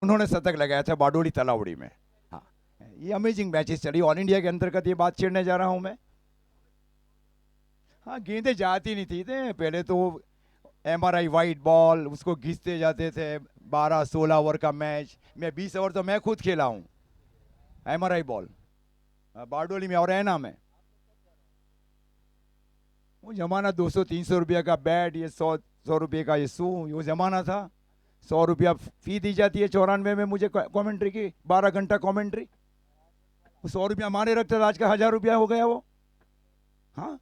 उन्होंने शतक लगाया था बारडोली तलावड़ी में। हाँ, ये अमेजिंग मैचेस चली ऑल इंडिया के अंतर्गत, ये बात छेड़ने जा रहा हूं मैं। हाँ, गेंदें जाती नहीं थी पहले तो एमआरआई वाइट बॉल उसको घिसते जाते थे। 12-16 ओवर का मैच, मैं 20 ओवर तो मैं खुद खेला हूँ एमआरआई बॉल बारडोली में और ऐना में। वो जमाना 200-300 रुपये का बैट, ये 100 रुपये का ये शू, वो जमाना था। 100 रुपया फी दी जाती है 94 में मुझे कमेंट्री की, 12 घंटा कमेंट्री। 100 रुपया माने रखते थे, आज का 1000 रुपया हो गया वो। हाँ,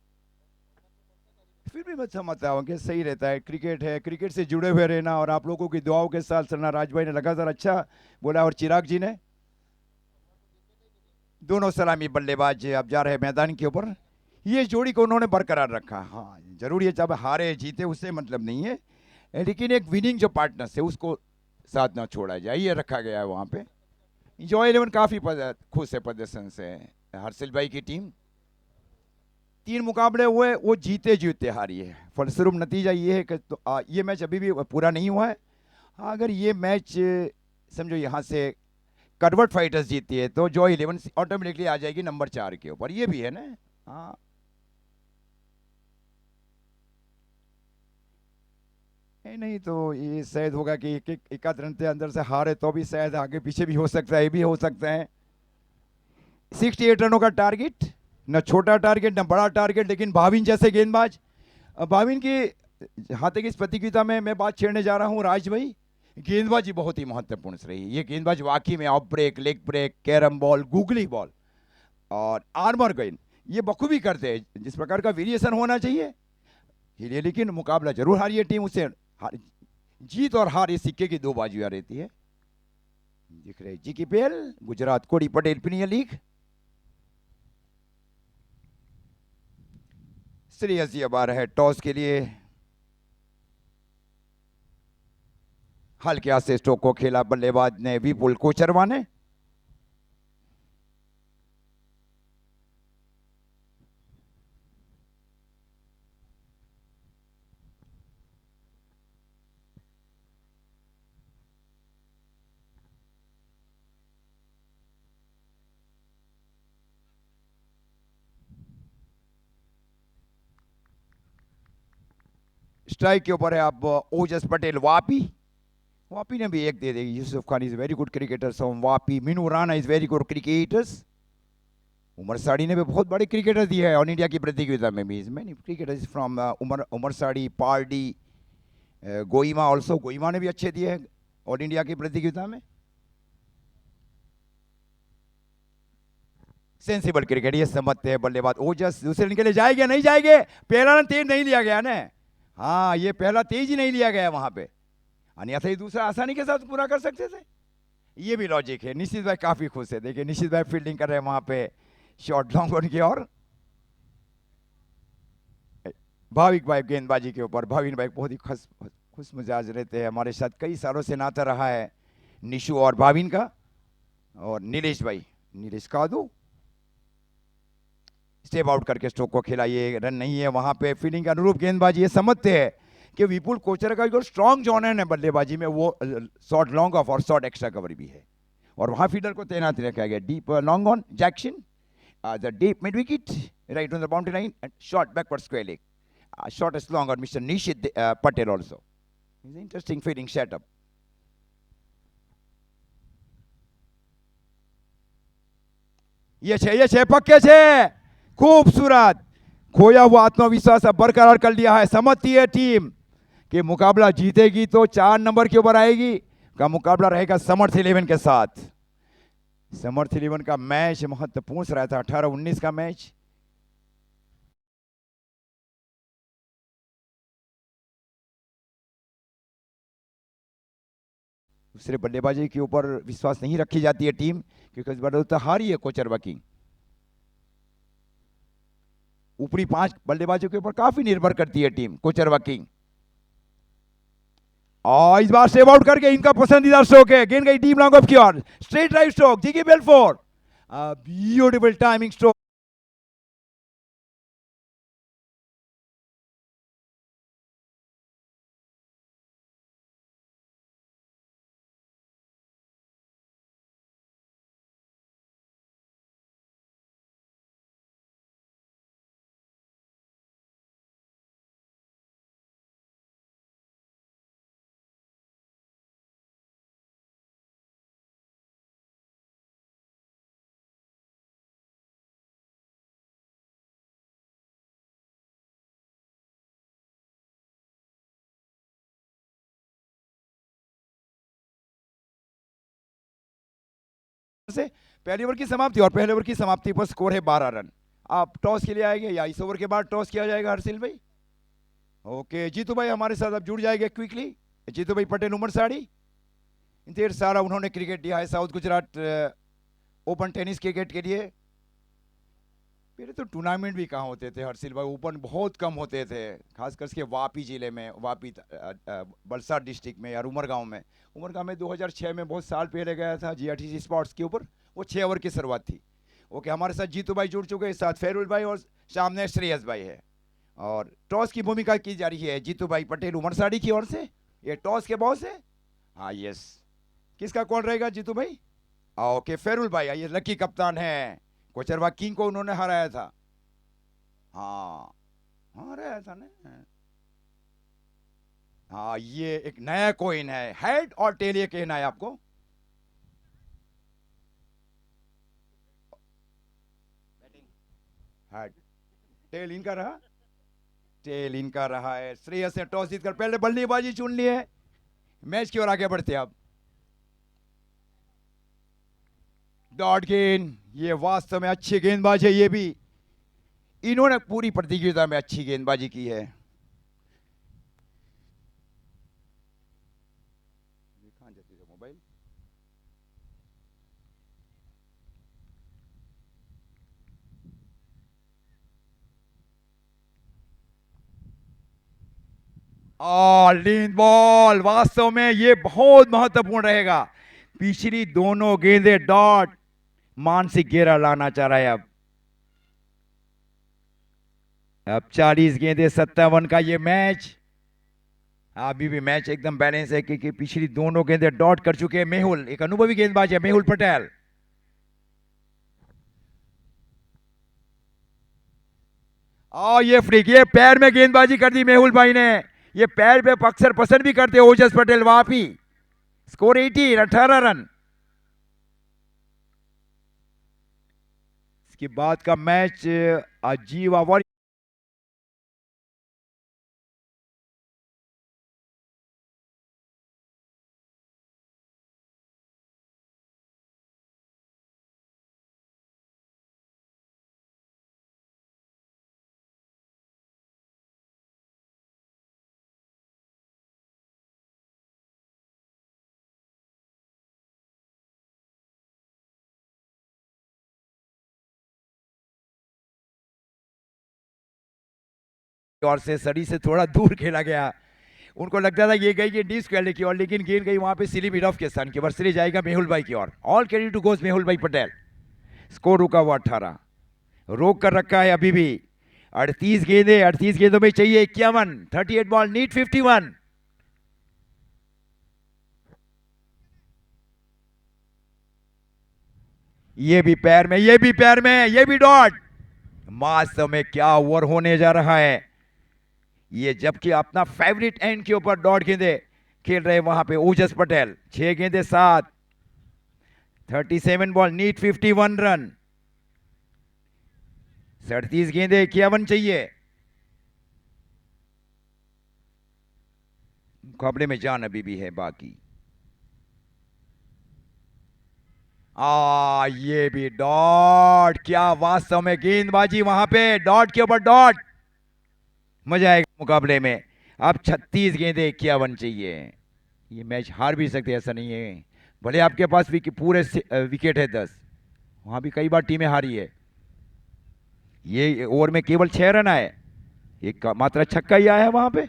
फिर भी मैं समझता हूँ कि सही रहता है, क्रिकेट है, क्रिकेट से जुड़े हुए रहना और आप लोगों की दुआओं के साथ चलना। राज भाई ने लगातार अच्छा बोला और चिराग जी ने। दोनों सलामी बल्लेबाज अब जा रहे हैं मैदान के ऊपर। ये जोड़ी को उन्होंने बरकरार रखा। हाँ, जरूरी है, जब हारे जीते उससे मतलब नहीं है, लेकिन एक विनिंग जो पार्टनर है उसको साथ ना छोड़ा जाए, ये रखा गया है वहाँ पे। जॉय 11 काफ़ी खुश है प्रदर्शन से। हर्षिल भाई की टीम 3 मुकाबले हुए, वो जीते जीते हारी है। फलस्वरूप नतीजा ये है कि ये मैच अभी भी पूरा नहीं हुआ है। हाँ, अगर ये मैच समझो यहाँ से करवट फाइटर्स जीती है तो जॉय 11 ऑटोमेटिकली आ जाएगी नंबर 4 के ऊपर, ये भी है ना। हाँ, नहीं तो ये शायद होगा कि एक आध रन के अंदर से हारे तो भी शायद आगे पीछे भी हो सकता है, ये भी हो सकता है। 68 रनों का टारगेट, न छोटा टारगेट न बड़ा टारगेट, लेकिन भाविन जैसे गेंदबाज। भाविन की जहाँ तक इस प्रतियोगिता में मैं बात छेड़ने जा रहा हूँ राज भाई, गेंदबाजी बहुत ही महत्वपूर्ण रही। ये गेंदबाज वाकई में off break, leg break, carrom ball, googly ball और आर्मर गेंद ये बखूबी करते हैं, जिस प्रकार का वेरिएशन होना चाहिए हिले। लेकिन मुकाबला जरूर हारी है टीम, उससे जीत और हार ये सिक्के की दो बाजुएं रहती है। दिख रहे जी की पेल, गुजरात कोड़ी पटेल प्रीमियर लीग। श्रेयस जी अब आ रहे हैं टॉस के लिए। हल्के हाथ से स्ट्रोक को खेला बल्लेबाज ने विपुल कोचरवा ने। स्ट्राइक के ऊपर है अब ओजस पटेल वापी। वापी ने भी एक दे देगी। Yusuf Khan is very good cricketer from Vapi. Meenu Rana is very good cricketers. Umar साड़ी ने भी बहुत बड़े क्रिकेटर दिए हैं ऑल इंडिया की प्रतियोगिता में भी। Many cricketers from Umarsadi, Pardi, Goima also. Goima ने भी अच्छे दिए हैं ऑल इंडिया की प्रतियोगिता में। सेंसिबल क्रिकेट ये समझते हैं बल्लेबाज ओजस। दूसरे रन के लिए जाएंगे नहीं जाएंगे, पहला रन तेज नहीं लिया गया ना। हाँ, ये पहला तेज ही नहीं लिया गया वहां पे, अन्यथा ही दूसरा आसानी के साथ पूरा कर सकते थे। ये भी लॉजिक है। निश्चित भाई काफी खुश है, देखिए निश्चित भाई फील्डिंग कर रहे हैं वहां पे, शॉर्ट लॉन्ग ऑन की और भाविक भाई गेंदबाजी के ऊपर। भाविक भाई बहुत ही खुश मिजाज रहते हैं, हमारे साथ कई सालों से नाता रहा है निशु और भाविन का। और नीलेश भाई, नीलेश कादू स्टेप आउट करके स्ट्रोक को खेला, ये रन नहीं है वहां पे। फील्डिंग के अनुरूप गेंदबाजी, ये समझते हैं कि विपुल कोचर का जो स्ट्रॉन्ग जोन है बल्लेबाजी में, वो शॉर्ट लॉन्ग ऑफ और शॉर्ट एक्स्ट्रा कवर भी है, और वहां फील्डर को तैनात रखा गया। Deep long on Jackson, the deep mid wicket right on the boundary line and short backward square leg, shortest long on Mr. Nishit Patel also. It's an interesting fielding setup. ये छे पक्के छे, खूबसूरत। खोया हुआ आत्मविश्वास अब बरकरार कर लिया है। समझती है टीम कि मुकाबला जीतेगी तो 4 नंबर के ऊपर आएगी, का मुकाबला रहेगा समर्थ 11 के साथ। समर्थ 11 का मैच महत्वपूर्ण रहा था, 18-19 का मैच। दूसरे बल्लेबाजी के ऊपर विश्वास नहीं रखी जाती है टीम, क्योंकि इस बार तो हारी है कोचर वर्किंग। ऊपरी 5 बल्लेबाजों के ऊपर काफी निर्भर करती है टीम कोचर वर्किंग। और इस बार सेव आउट करके इनका पसंदीदा स्ट्रोक है, गेंद गई डीप लॉन्ग ऑफ की ओर, स्ट्रेट राइट स्ट्रोक, जीकी बेलफोर्ड, ब्यूटीफुल टाइमिंग स्ट्रोक। से पहले ओवर की समाप्ति, और पहले ओवर की समाप्ति पर स्कोर है 12 रन। आप टॉस के लिए आएंगे या इस ओवर के बाद टॉस किया जाएगा हर्षिल भाई? ओके, जीतू भाई हमारे साथ अब जुड़ जाएंगे क्विकली। जीतू भाई पटेल उमर साड़ी, ढेर सारा उन्होंने क्रिकेट दिया है south Gujarat open tennis cricket के लिए। पहले तो टूर्नामेंट भी कहाँ होते थे हर्षिल भाई, ओपन बहुत कम होते थे, खासकर के वापी जिले में, वापी वलसाड डिस्ट्रिक्ट में, या उमरगांव में। उमरगांव में 2006 में बहुत साल पहले गया था जीआरटीसी स्पोर्ट्स के ऊपर, वो 6 ओवर की शुरुआत थी। ओके, हमारे साथ जीतू भाई जुड़ चुके हैं, साथ फेरुल भाई और सामने श्रेयस भाई है। और टॉस की भूमिका की जा रही है जीतू भाई पटेल उमरसाड़ी की ओर से। ये टॉस के बॉस है। हाँ यस, किसका कॉल रहेगा जीतू भाई? ओके, फेरुल भाई ये लकी कप्तान है, कोचरवा किंग को उन्होंने हराया था। हाँ हराया था ना। हाँ, ये एक नया कोइन है, हेड और टेल ये कहना है आपको। हेड, टेल इनका रहा, टेल इनका रहा है। श्रेयस ने टॉस जीतकर पहले बल्लेबाजी चुन ली है। मैच की ओर आगे बढ़ते हैं अब। डॉट गेंद, ये वास्तव में अच्छी गेंदबाज है, ये भी इन्होंने पूरी प्रतियोगिता में अच्छी गेंदबाजी की है। मोबाइल और लीन बॉल, वास्तव में ये बहुत महत्वपूर्ण रहेगा। पिछली दोनों गेंदें डॉट, मानसिक घेरा लाना चाह रहा है। अब 40 गेंदें 57 का ये मैच। अभी भी मैच एकदम बैलेंस है, क्योंकि पिछली दोनों गेंदें डॉट कर चुके हैं मेहुल, एक अनुभवी गेंदबाज है मेहुल पटेल। और ये फ्लिक, ये पैर में गेंदबाजी कर दी मेहुल भाई ने, ये पैर पे अक्सर पसंद भी करते ओजस पटेल वापी। Score 18 run. इसके बाद का मैच अजीब आवर और से सड़ी से थोड़ा दूर खेला गया। उनको लगता था ये गई ये डी स्क्वायर की ओर, लेकिन गेंद गई वहां पे सिली मिड ऑफ के स्थान की ओर, सिली जाएगा मेहुल भाई की ओर। ऑल क्रेडिट टू गोस मेहुल भाई पटेल। स्कोर रुका हुआ 18, रोक कर रखा है अभी भी। 38 गेंदें, 38 गेंदों में चाहिए 51, 38 बॉल नीड 51। ये भी पैर में, ये भी पैर में, ये भी डॉट। वास्तव में क्या ओवर होने जा रहा है ये, जबकि अपना फेवरेट एंड के ऊपर डॉट गेंदे खेल रहे वहां पे ओजस पटेल। 6 गेंदे 7, 37 बॉल नीड 51 रन। 37 गेंदे 51 चाहिए। मुकाबले में जान अभी भी है बाकी। ये भी डॉट, क्या वास्तव में गेंदबाजी वहां पे, डॉट के ऊपर डॉट। मजा आएगा मुकाबले में। अब 36 गेंदे 51 चाहिए। ये मैच हार भी सकते, ऐसा नहीं है, भले आपके पास पूरे विकेट है 10, वहां भी कई बार टीमें हारी है। ये ओवर में केवल 6 रन आए, एक मात्र छक्का ही आया है वहां पे,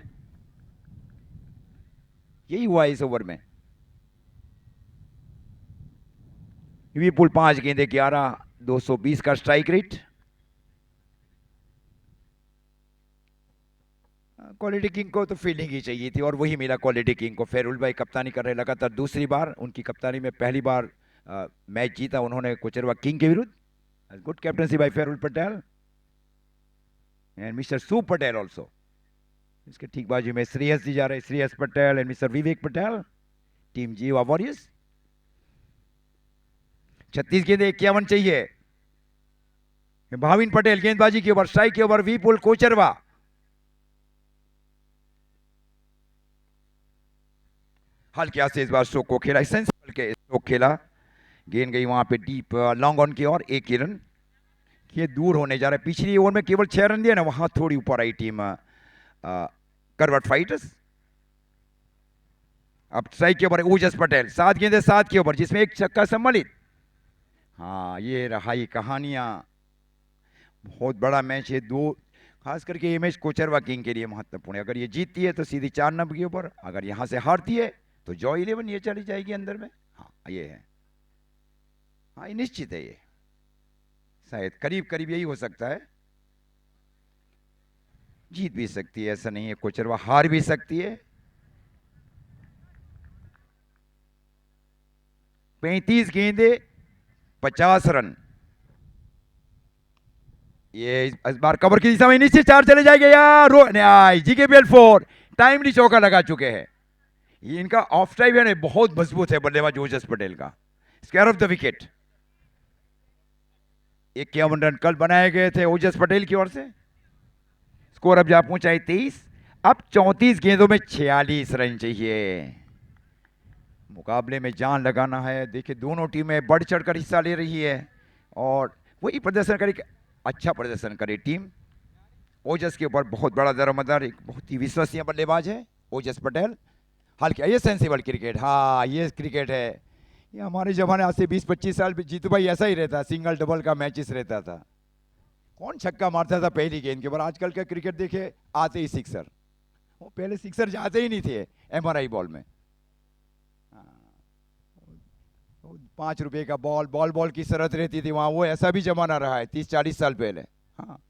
यही हुआ इस ओवर में। विपुल 5 गेंदे 11, 220 का स्ट्राइक रेट। क्वालिटी किंग को तो फील्डिंग ही चाहिए थी और वही मिला क्वालिटी किंग को। फेरुल भाई कप्तानी कर रहे लगातार दूसरी बार, उनकी कप्तानी में पहली बार मैच जीता उन्होंने कोचरवा किंग के विरुद्ध। Good captaincy by Ferul Patel and mister सू पटेल ऑल्सो। इसके ठीक बाजू में श्रेयस जी जा रहे, Shreyas Patel and mister Vivek Patel, team Jeeva warriors. 36 गेंदे 51 चाहिए। भाविन पटेल गेंदबाजी के ऊपर, स्ट्राइक के ऊपर विपुल कोचरवा। हल्के से इस बार स्ट्रोक को खेला, सेंसिबल के स्ट्रोक खेला। गेंद गई वहां पे डीप लॉन्ग ऑन की ओर, 1 रन। ये दूर होने जा रहा है। पिछली ओवर में केवल 6 रन दिया ना, वहां थोड़ी ऊपर आई टीम करवट फाइटर्स। अब स्ट्राइक के ऊपर ओजस पटेल, 7 गेंदें 7 के ऊपर, जिसमें 1 छक्का सम्मिलित। हाँ, ये रहा ये कहानियां। बहुत बड़ा मैच है। दो, खास करके ये मैच कोचरवा किंग के लिए महत्वपूर्ण है। अगर ये जीतती है तो सीधी 4 नंबर के ऊपर, अगर यहां से हारती है तो जॉय 11 ये चली जाएगी अंदर में। हाँ ये है, हाँ ये निश्चित है। ये शायद करीब करीब यही हो सकता है। जीत भी सकती है, ऐसा नहीं है। कोचरवा हार भी सकती है। 35 गेंदे 50 रन। ये इस बार कवर की दिशा में नीचे 4 चले जाएंगे यार। जीकेपीएल 4 टाइमली चौका लगा चुके हैं। ये इनका ऑफ टाइम है ना, बहुत मजबूत है बल्लेबाज ओजस पटेल का। Square of the wicket. 51 run कल बनाए गए थे ओजस पटेल की ओर से। स्कोर अब जा पहुंचा है 23। अब 34 गेंदों में 46 रन चाहिए। मुकाबले में जान लगाना है। देखिए दोनों टीमें बढ़ चढ़कर हिस्सा ले रही है और वही प्रदर्शन करे, अच्छा प्रदर्शन करे टीम। ओजस के ऊपर बहुत बड़ा दरमदार, एक बहुत ही विश्वसनीय बल्लेबाज है ओजस पटेल। हल्के, ये सेंसिबल क्रिकेट, हाँ ये क्रिकेट है। ये हमारे जमाने आज से 20-25 साल जीतू भाई ऐसा ही रहता, सिंगल डबल का मैचेस रहता था। कौन छक्का मारता था पहली गेंद के बाद। आजकल का क्रिकेट देखे, आते ही सिक्सर। वो पहले सिक्सर जाते ही नहीं थे एमआरआई बॉल में। 5 रुपए का बॉल, बॉल की शरत रहती थी वहां। वो ऐसा भी जमाना रहा है 30-40 साल पहले। हाँ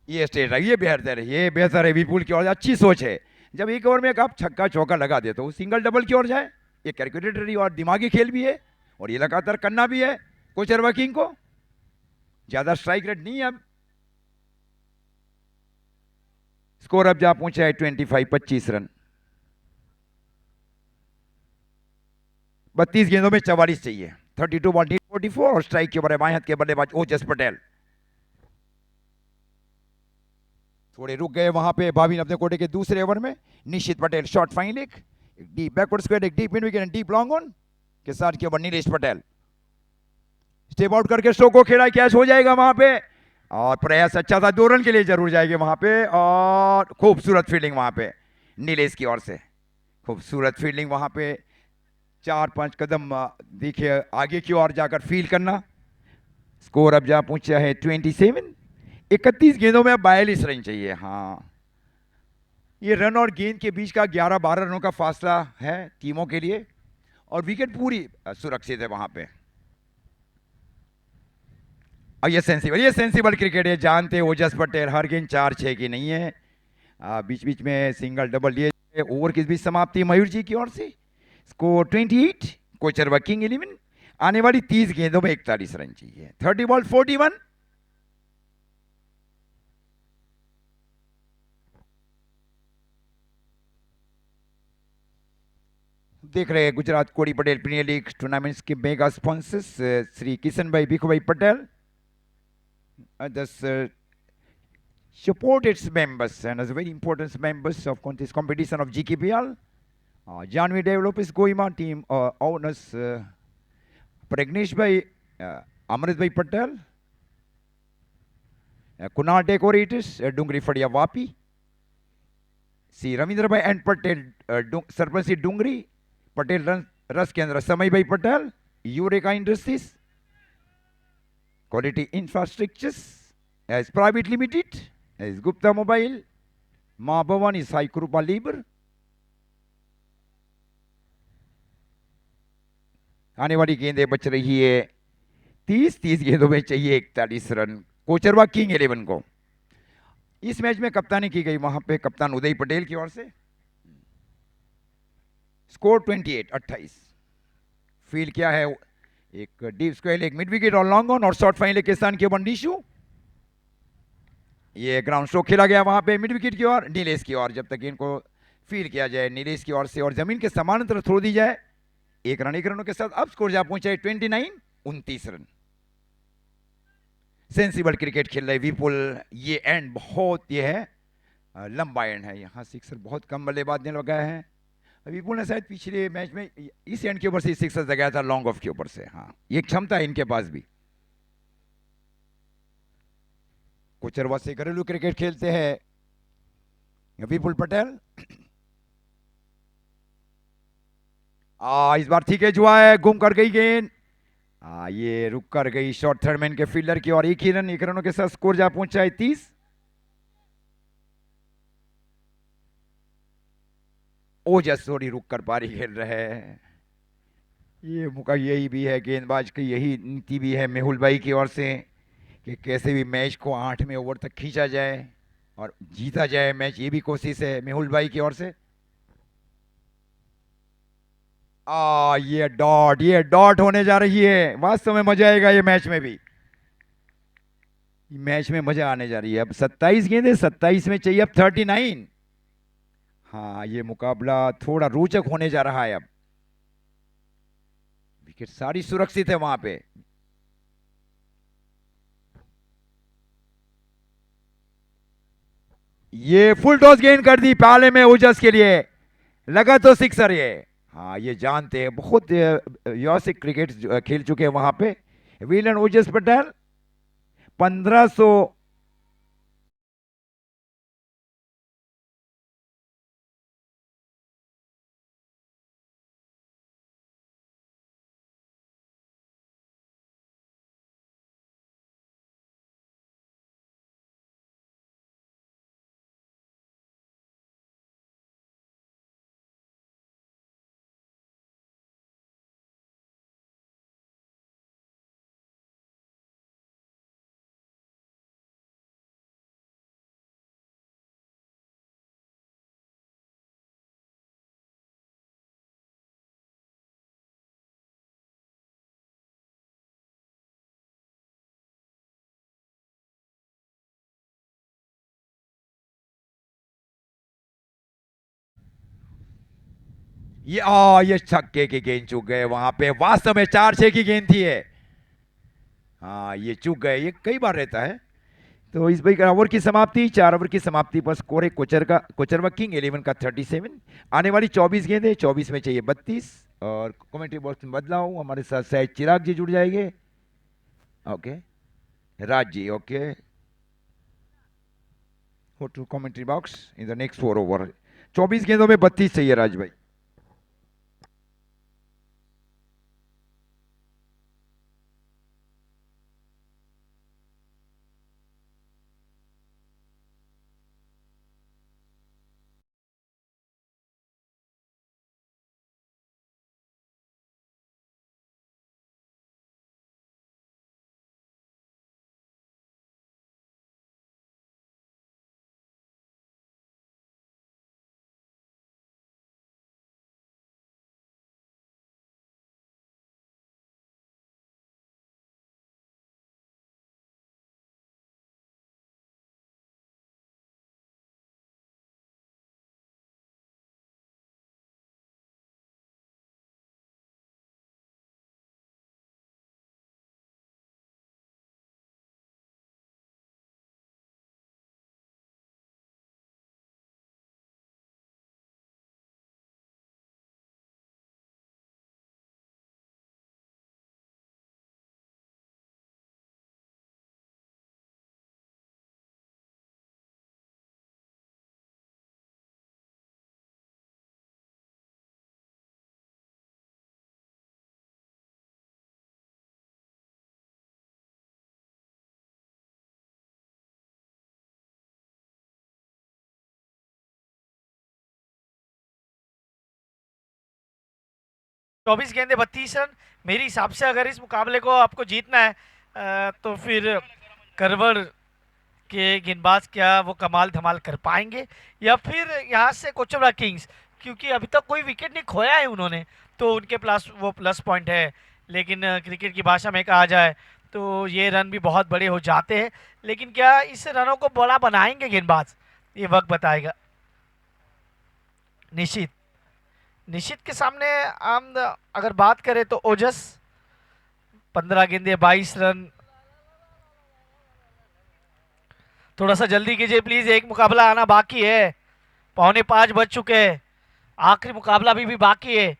ये स्टेट है, ये बेहतर है विपुल की ओर। अच्छी सोच है। जब एक ओवर में एक आप छक्का चौका लगा दे तो सिंगल डबल की ओर जाए। ये कैलकुलेटरी और दिमागी खेल भी है और ये लगातार करना भी है कोचरवा किंग को। ज्यादा स्ट्राइक रेट नहीं है अब। स्कोर अब जा पहुंचा है 25 रन। 32 गेंदों में 44 चाहिए। 32 बॉल 44 और स्ट्राइक के ऊपर बाएं हाथ के बल्लेबाज ओजस पटेल। थोड़े रुक गए वहां पे भाविन अपने कोटे के दूसरे ओवर में। निशित पटेल शॉर्ट फाइन लेग, एक डीप बैकवर्ड स्क्वायर, एक deep in wicket, deep long on के साथ के ऊपर नीलेश पटेल स्टेप आउट करके स्ट्रोक को खेला, कैच हो जाएगा वहां पे। और प्रयास अच्छा था, 2 रन के लिए जरूर जाएंगे वहां पे। और खूबसूरत फील्डिंग वहां पे नीलेश की ओर से, खूबसूरत फील्डिंग वहां पे। 4-5 कदम देखिए आगे की ओर जाकर फील करना। स्कोर अब जा पहुंचा है 27। 31 गेंदों में 42 रन चाहिए। हाँ ये रन और गेंद के बीच का 11-12 रनों का फासला है टीमों के लिए और विकेट पूरी सुरक्षित है वहां पे। और ये सेंसिबल क्रिकेट है। जानते ओजस पटेल हर गेंद 4-6 की नहीं है। बीच बीच में सिंगल डबल लिए। ओवर की भी समाप्ति मयूर जी की ओर से। स्कोर 28। कोचरवा किंग 11। आने वाली 30 गेंदों में 41 रन चाहिए। 30 बॉल 41। देख रहे हैं गुजरात कोड़ी पटेल प्रीमियर लीग टूर्नामेंट्स के मेगा स्पॉन्सर्स श्री किशन भाई Bhikhu Patel thus support its members and as very important members of this competition of GKPL. Janvi Developers Goima team owners Pragnesh Bhai, Amrit Bhai Patel, Kunal Decorators, Dungri Fadia Vapi, Sri Ramindra Bhai and Patel, Sarpanch Dungri, Patel Ras Kendra Samay Bhai Patel, Eureka Industries, Quality Infrastructures as Private Limited, as Gupta Mobile, Ma Bhavani Sai Krupa Liber. आने वाली गेंदें बच रही है 30 गेंदों में चाहिए 41 run Kocharva king 11 को। इस मैच में कप्तानी की गई वहां पे कप्तान उदय पटेल की ओर से। स्कोर 28। फील्ड क्या है, एक डीप स्क्वायर, एक मिड विकेट और लॉन्ग ऑन और शॉर्ट फाइन के स्थान के ऊपर निशु। ये ग्राउंड स्ट्रोक खेला गया वहां पे मिड विकेट की ओर नीलेश की ओर। जब तक इनको फील्ड किया जाए नीलेश की ओर से और जमीन के समानांतर थ्रो दी जाए। 1 रनों के साथ अब स्कोर जा पहुंचा है 29 रन। सेंसिबल क्रिकेट खेल रहे विपुल। ये एंड बहुत ये है लंबा एंड है, यहां सिक्सर बहुत कम बल्लेबाज ने लगाया है। विपुल ने शायद पिछले मैच में इस एंड के ऊपर से सिक्सर लगाया था, लॉन्ग ऑफ के ऊपर से। हाँ, ये क्षमता है इनके पास भी। कोचरवा से घरेलू क्रिकेट खेलते हैं विपुल पटेल। इस बार ठीक है, जुआ है, गुम कर गई गेंद। ये रुक कर गई शॉर्ट थर्ड मैन के फील्डर की, और एक ही रन, 1 रनों के साथ स्कोर जा पहुंचा है 30। ओजस थोड़ी रुक कर पारी खेल रहे हैं। ये मौका यही भी है, गेंदबाज की यही नीति भी है मेहुल भाई की ओर से कि कैसे भी मैच को 8वें ओवर तक खींचा जाए और जीता जाए मैच, ये भी कोशिश है मेहुल भाई की ओर से। ये डॉट होने जा रही है। वास्तव में मजा आएगा ये मैच में भी, मैच में मजा आने जा रही है। अब 27 गेंदें, 27 में चाहिए अब 39। हाँ, ये मुकाबला थोड़ा रोचक होने जा रहा है। अब विकेट सारी सुरक्षित है वहां पे। ये फुल टॉस गेंद कर दी पाले में ओजस के लिए, लगा तो सिक्सर ये। हाँ, ये जानते हैं, बहुत व्यावसायिक क्रिकेट खेल चुके हैं वहां पे विलन ओजस पटेल। 1500 ये छक्के की गेंद चूक गए वहां पे। वास्तव में 4-6 की गेंद थी ये। हाँ, ये चूक गए, ये कई बार रहता है। तो इस भाई का ओवर की समाप्ति, 4 ओवर की समाप्ति पर स्कोर है कोचरवा किंग 11 का 37। आने वाली 24 गेंदें, 24 में चाहिए 32। और कमेंट्री बॉक्स में बदलाव, हमारे साथ शायद चिराग जी जुड़ जाएंगे। ओके, राज जी, ओके, हो to commentary box in the next 4 over. 24 गेंदों में 32 चाहिए राज भाई। चौबीस गेंदे 32 रन। मेरे हिसाब से अगर इस मुकाबले को आपको जीतना है तो फिर करवड़ के गेंदबाज क्या वो कमाल धमाल कर पाएंगे, या फिर यहाँ से कोचरवा किंग्स, क्योंकि अभी तक कोई विकेट नहीं खोया है उन्होंने, तो उनके प्लस वो प्लस पॉइंट है। लेकिन क्रिकेट की भाषा में कहा जाए तो ये रन भी बहुत बड़े हो जाते हैं, लेकिन क्या इस रनों को बड़ा बनाएंगे गेंदबाज, ये वक्त बताएगा। निश्चित निश्चित के सामने हम अगर बात करें तो ओजस 15 गेंदे 22 रन। थोड़ा सा जल्दी कीजिए प्लीज, एक मुकाबला आना बाकी है, 4:45 बज चुके हैं। आखिरी मुकाबला अभी भी बाकी है,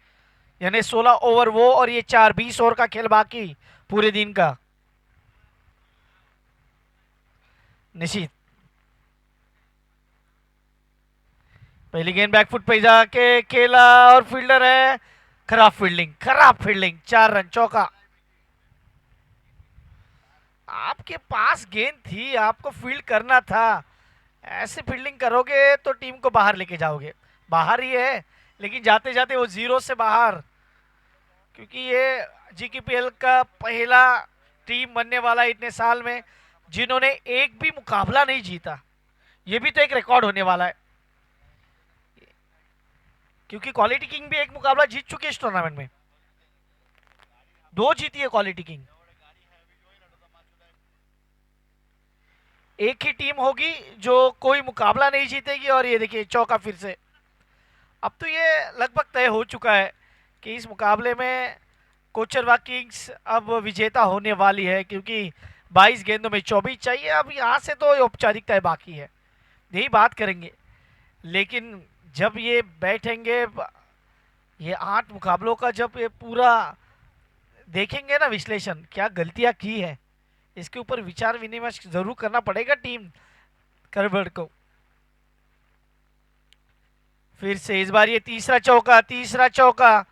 यानी 16 ओवर वो और ये 4, 20 ओवर का खेल बाकी पूरे दिन का। निश्चित पहली गेंद बैकफुट पे जाके खेला और फील्डर है, खराब फील्डिंग, 4 रन, चौका। आपके पास गेंद थी, आपको फील्ड करना था। ऐसे फील्डिंग करोगे तो टीम को बाहर लेके जाओगे। बाहर ही है, लेकिन जाते जाते वो 0 से बाहर, क्योंकि ये जीकेपीएल का पहला टीम बनने वाला है इतने साल में जिन्होंने एक भी मुकाबला नहीं जीता। ये भी तो एक रिकॉर्ड होने वाला है, क्योंकि क्वालिटी किंग भी एक मुकाबला जीत चुकी है इस टूर्नामेंट में, 2 जीती है क्वालिटी किंग। एक ही टीम होगी जो कोई मुकाबला नहीं जीतेगी, और ये देखिए चौका फिर से। अब तो ये लगभग तय हो चुका है कि इस मुकाबले में कोचरवा किंग्स अब विजेता होने वाली है, क्योंकि 22 गेंदों में 24 चाहिए। अब यहाँ से तो औपचारिकताएं बाकी है, यही बात करेंगे। लेकिन जब ये बैठेंगे, ये 8 मुकाबलों का जब ये पूरा देखेंगे ना विश्लेषण, क्या गलतियां की है, इसके ऊपर विचार विनिमय जरूर करना पड़ेगा टीम करबड़ को। फिर से इस बार ये तीसरा चौका।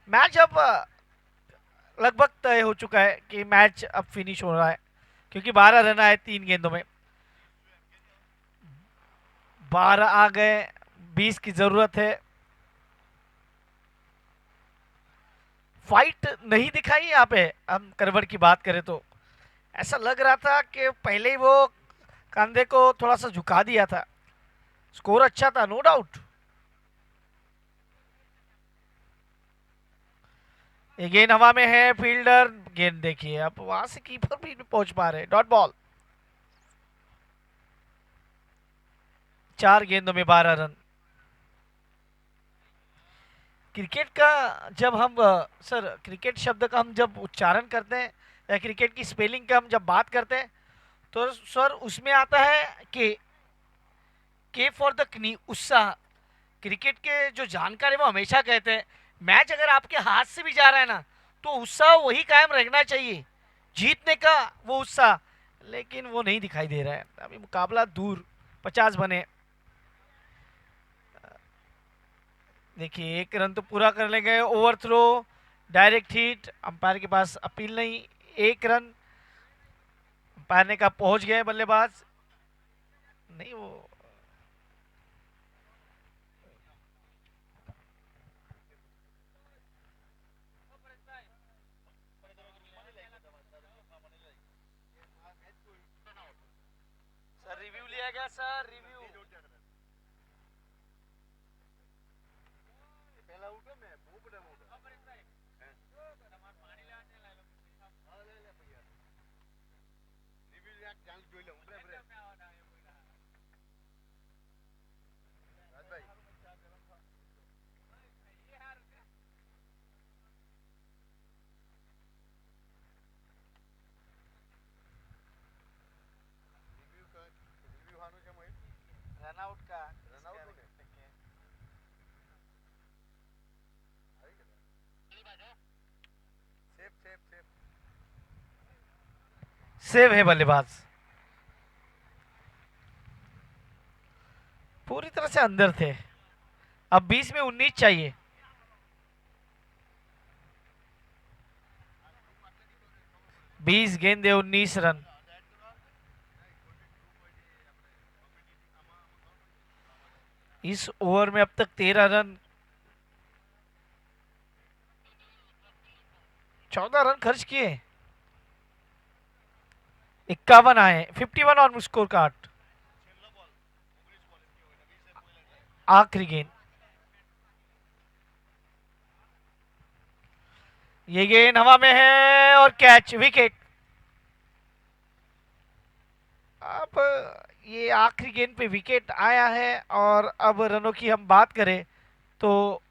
मैच अब लगभग तय हो चुका है कि मैच अब फिनिश हो रहा है, क्योंकि 12 रन आए 3 गेंदों में। 12 आ गए, 20 की जरूरत है। फाइट नहीं दिखाई यहाँ पे, हम करबड़ की बात करें तो ऐसा लग रहा था कि पहले ही वो कंधे को थोड़ा सा झुका दिया था। स्कोर अच्छा था, नो डाउट। ये गेंद हवा में है, फील्डर गेंद देखिए, अब वहां से कीपर भी नहीं पहुंच पा रहे। डॉट बॉल, 4 गेंदों में 12 रन। क्रिकेट का जब हम सर क्रिकेट शब्द का हम जब उच्चारण करते हैं या क्रिकेट की स्पेलिंग का हम जब बात करते हैं, तो सर उसमें आता है के फॉर द कनी, उत्साह। क्रिकेट के जो जानकार है वो हमेशा कहते हैं मैच अगर आपके हाथ से भी जा रहा है ना, तो उत्साह वही कायम रखना चाहिए, जीतने का वो उत्साह। लेकिन वो नहीं दिखाई दे रहा है। अभी मुकाबला दूर, 50 बने। देखिए 1 रन तो पूरा कर लेंगे। Overthrow, direct hit, umpire के पास अपील नहीं। 1 रन अंपायर ने कहा पहुंच गए बल्लेबाज, नहीं वो सर रिव्यू लिया गया, सर रिव्यू। रनआउट का सेव है बल्लेबाज, पूरी तरह से अंदर थे। अब 20 में 19 चाहिए। बीस गेंदे 19 रन। इस ओवर में अब तक 13 रन, 14 रन खर्च किए, 51 आए, 51 ऑन स्कोर कार्ड। आखिरी गेंद, ये गेंद हवा में है और कैच, विकेट। अब ये आखिरी गेंद पे विकेट आया है, और अब रनों की हम बात करें तो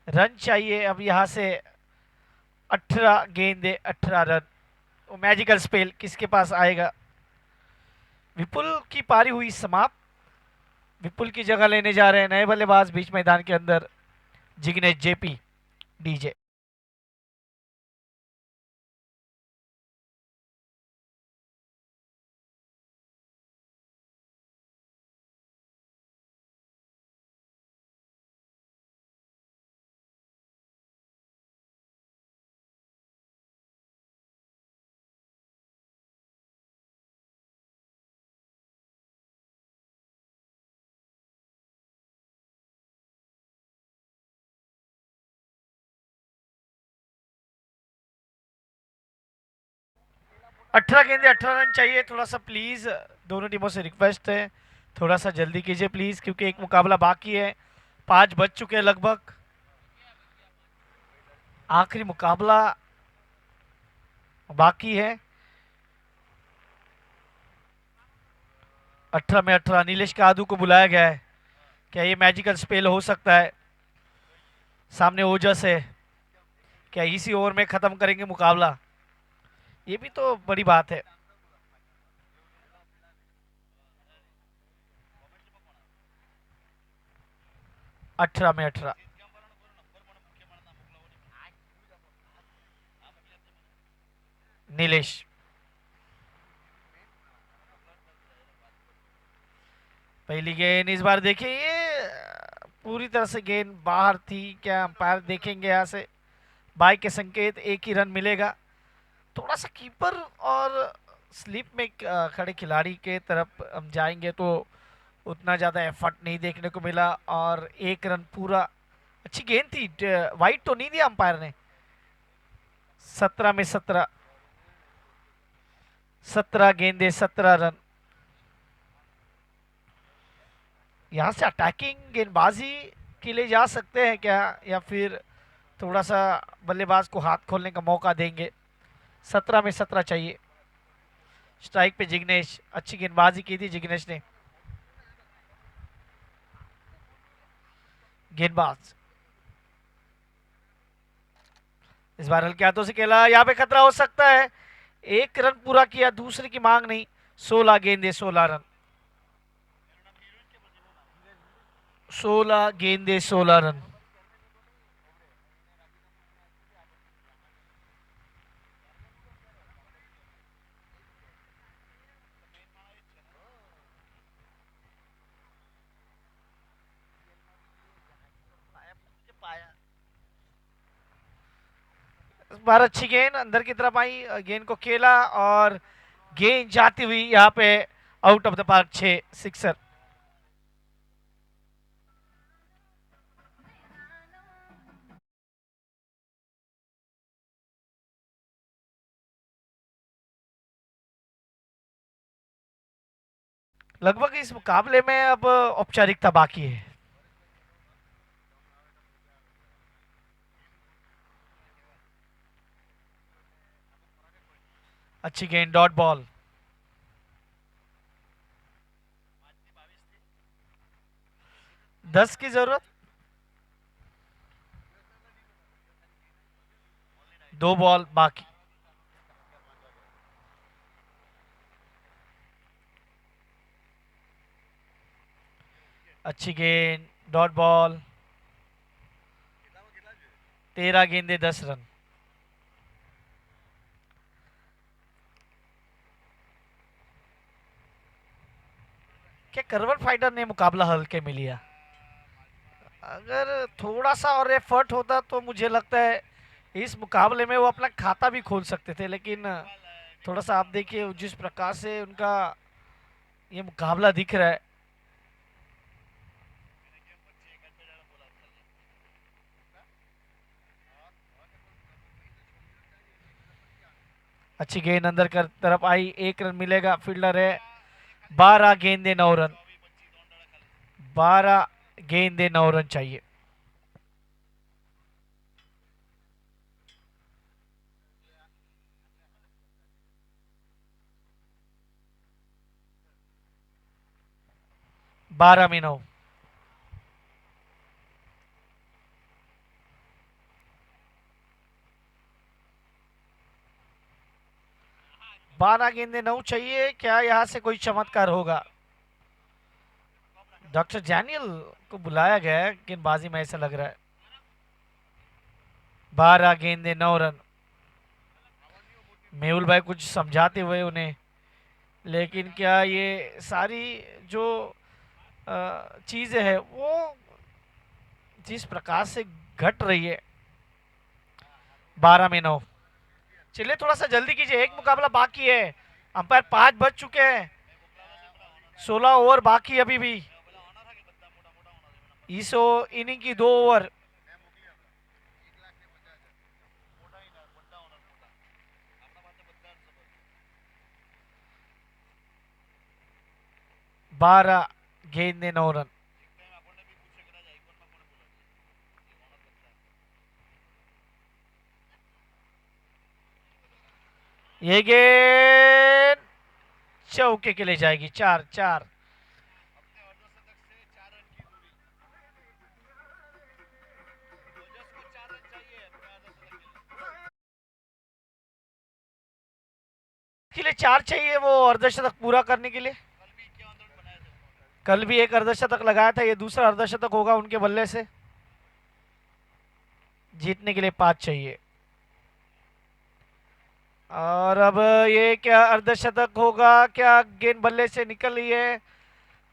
रन चाहिए अब यहां से 18 गेंदे 18 रन। वो मैजिकल स्पेल किसके पास आएगा। विपुल की पारी हुई समाप्त। विपुल की जगह लेने जा रहे हैं नए बल्लेबाज बीच मैदान के अंदर जिग्नेश जेपी डीजे। अठारह गेंदे 18 रन चाहिए, थोड़ा सा प्लीज दोनों टीमों से रिक्वेस्ट है, थोड़ा सा जल्दी कीजिए प्लीज, क्योंकि एक मुकाबला बाकी है, 5 बज चुके हैं लगभग, आखिरी मुकाबला बाकी है। 18 में 18 नीलेश कादू को बुलाया गया है, क्या ये मैजिकल स्पेल हो सकता है? सामने ओजस है, क्या इसी ओवर में खत्म करेंगे मुकाबला? ये भी तो बड़ी बात है। अठारह में 18 नीलेश, पहली गेंद इस बार देखिए, ये पूरी तरह से गेंद बाहर थी, क्या अंपायर देखेंगे यहाँ से? बाई के संकेत, एक ही रन मिलेगा। थोड़ा सा कीपर और स्लिप में खड़े खिलाड़ी के तरफ हम जाएंगे तो उतना ज़्यादा एफर्ट नहीं देखने को मिला, और एक रन पूरा। अच्छी गेंद थी, वाइट तो नहीं दिया अंपायर ने। 17 में 17, 17 गेंदे 17 रन। यहाँ से अटैकिंग गेंदबाजी के लिए जा सकते हैं क्या, या फिर थोड़ा सा बल्लेबाज को हाथ खोलने का मौका देंगे? 17 में 17 चाहिए। स्ट्राइक पे जिग्नेश, अच्छी गेंदबाजी की थी जिग्नेश ने। गेंदबाज इस बार हल्के हाथों से खेला, यहाँ पे खतरा हो सकता है। एक रन पूरा किया, दूसरे की मांग नहीं। 16 गेंदे 16 रन, 16 गेंदे 16 रन। इस बार अच्छी गेंद अंदर की तरफ आई, गेंद को खेला और गेंद जाती हुई यहाँ पे out of the park, 6 sixer. लगभग इस मुकाबले में अब औपचारिकता बाकी है। अच्छी गेंद, डॉट बॉल। दस की जरूरत, 2 बॉल बाकी। अच्छी गेंद, डॉट बॉल। 13 गेंदे 10 रन। क्या करवट फाइटर ने मुकाबला हल्के में लिया? अगर थोड़ा सा और एफर्ट होता तो मुझे लगता है इस मुकाबले में वो अपना खाता भी खोल सकते थे, लेकिन थोड़ा सा आप देखिए जिस प्रकार से उनका ये मुकाबला दिख रहा है। अच्छी गेंद अंदर कर तरफ आई, 1 रन मिलेगा, फील्डर है। 12 गेंदे 9 रन, 12 गेंदे 9 रन चाहिए। बारह में 9। बारह गेंदे 9 चाहिए, क्या यहाँ से कोई चमत्कार होगा? डॉक्टर डैनियल को बुलाया गया है गेंदबाजी में, ऐसा लग रहा है। 12 गेंदे 9 रन। मेहुल भाई कुछ समझाते हुए उन्हें, लेकिन क्या ये सारी जो चीजें है वो जिस प्रकार से घट रही है। 12 में 9। चलिए थोड़ा सा जल्दी कीजिए, एक मुकाबला बाकी है। अंपायर 5 बज चुके हैं, 16 ओवर बाकी अभी भी। इस इनिंग की 2 ओवर। बारह गेंदे 9 रन। ये गेंद चौके के लिए जाएगी। 4-4। के लिए 4 चाहिए वो अर्धशतक पूरा करने के लिए। कल भी एक अर्धशतक लगाया था, ये दूसरा अर्धशतक होगा उनके बल्ले से। जीतने के लिए 5 चाहिए। और अब ये क्या अर्धशतक होगा, क्या गेंद बल्ले से निकल रही है?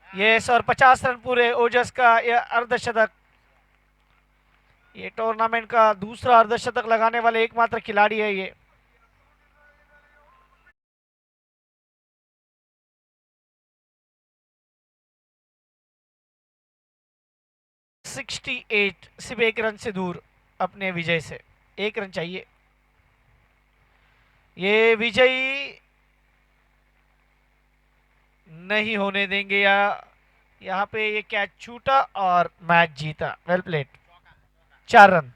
यस, और 50 रन पूरे। ओजस का यह अर्धशतक। ये टूर्नामेंट का दूसरा अर्धशतक लगाने वाले एकमात्र खिलाड़ी है ये। 68, सिर्फ 1 रन से दूर अपने विजय से। 1 रन चाहिए। ये विजयी नहीं होने देंगे, या यहाँ पे ये कैच छूटा और मैच जीता। Well played. 4 रन।